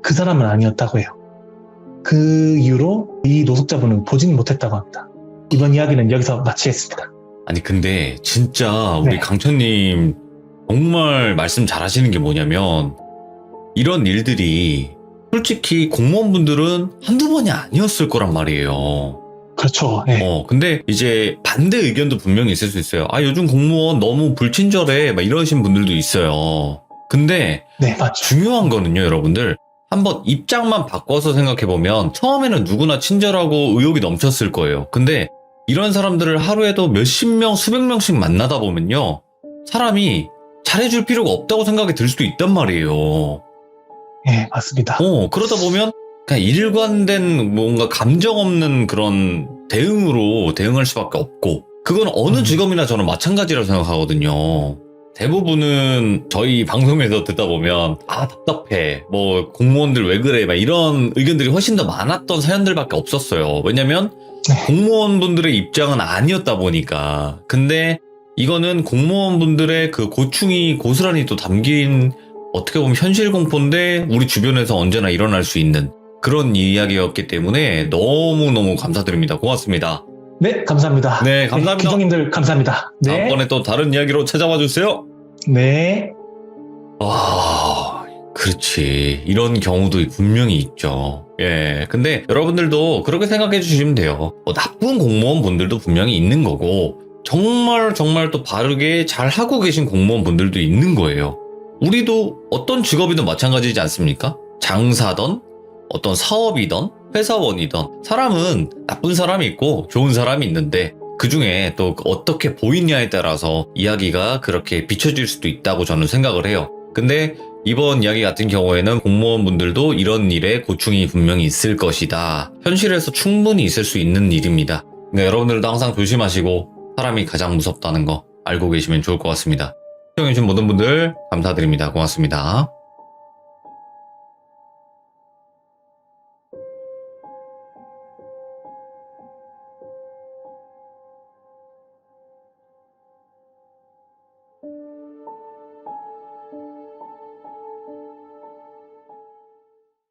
그 사람은 아니었다고 해요. 그 이후로 이 노숙자분은 보지는 못했다고 합니다. 이번 이야기는 여기서 마치겠습니다. 아니 근데 진짜 우리 네. 강천님 정말 말씀 잘하시는 게 뭐냐면 이런 일들이 솔직히 공무원분들은 한두 번이 아니었을 거란 말이에요. 그렇죠. 근데 이제 반대 의견도 분명히 있을 수 있어요. 요즘 공무원 너무 불친절해 막 이러신 분들도 있어요. 근데 네, 맞죠. 중요한 거는요, 여러분들. 한번 입장만 바꿔서 생각해보면 처음에는 누구나 친절하고 의욕이 넘쳤을 거예요. 근데 이런 사람들을 하루에도 몇십 명, 수백 명씩 만나다 보면요. 사람이 잘해줄 필요가 없다고 생각이 들 수도 있단 말이에요. 네, 맞습니다. 그러다 보면 그냥 일관된 뭔가 감정 없는 그런 대응으로 대응할 수밖에 없고 그건 어느 직업이나 저는 마찬가지라고 생각하거든요. 대부분은 저희 방송에서 듣다 보면 답답해 뭐 공무원들 왜 그래 막 이런 의견들이 훨씬 더 많았던 사연들밖에 없었어요. 왜냐면 공무원분들의 입장은 아니었다 보니까. 근데 이거는 공무원분들의 그 고충이 고스란히 또 담긴 어떻게 보면 현실 공포인데 우리 주변에서 언제나 일어날 수 있는 그런 이야기였기 때문에 너무너무 감사드립니다. 고맙습니다. 네, 감사합니다. 네, 감사합니다. 기종님들 감사합니다. 네. 다음번에 또 다른 이야기로 찾아와 주세요. 네. 그렇지. 이런 경우도 분명히 있죠. 근데 여러분들도 그렇게 생각해 주시면 돼요. 나쁜 공무원 분들도 분명히 있는 거고 정말 또 바르게 잘 하고 계신 공무원 분들도 있는 거예요. 우리도 어떤 직업이든 마찬가지지 않습니까? 장사든 어떤 사업이든 회사원이든 사람은 나쁜 사람이 있고 좋은 사람이 있는데 그 중에 또 어떻게 보이냐에 따라서 이야기가 그렇게 비춰질 수도 있다고 저는 생각을 해요. 근데 이번 이야기 같은 경우에는 공무원분들도 이런 일에 고충이 분명히 있을 것이다. 현실에서 충분히 있을 수 있는 일입니다. 그러니까 여러분들도 항상 조심하시고 사람이 가장 무섭다는 거 알고 계시면 좋을 것 같습니다. 시청해주신 모든 분들 감사드립니다. 고맙습니다.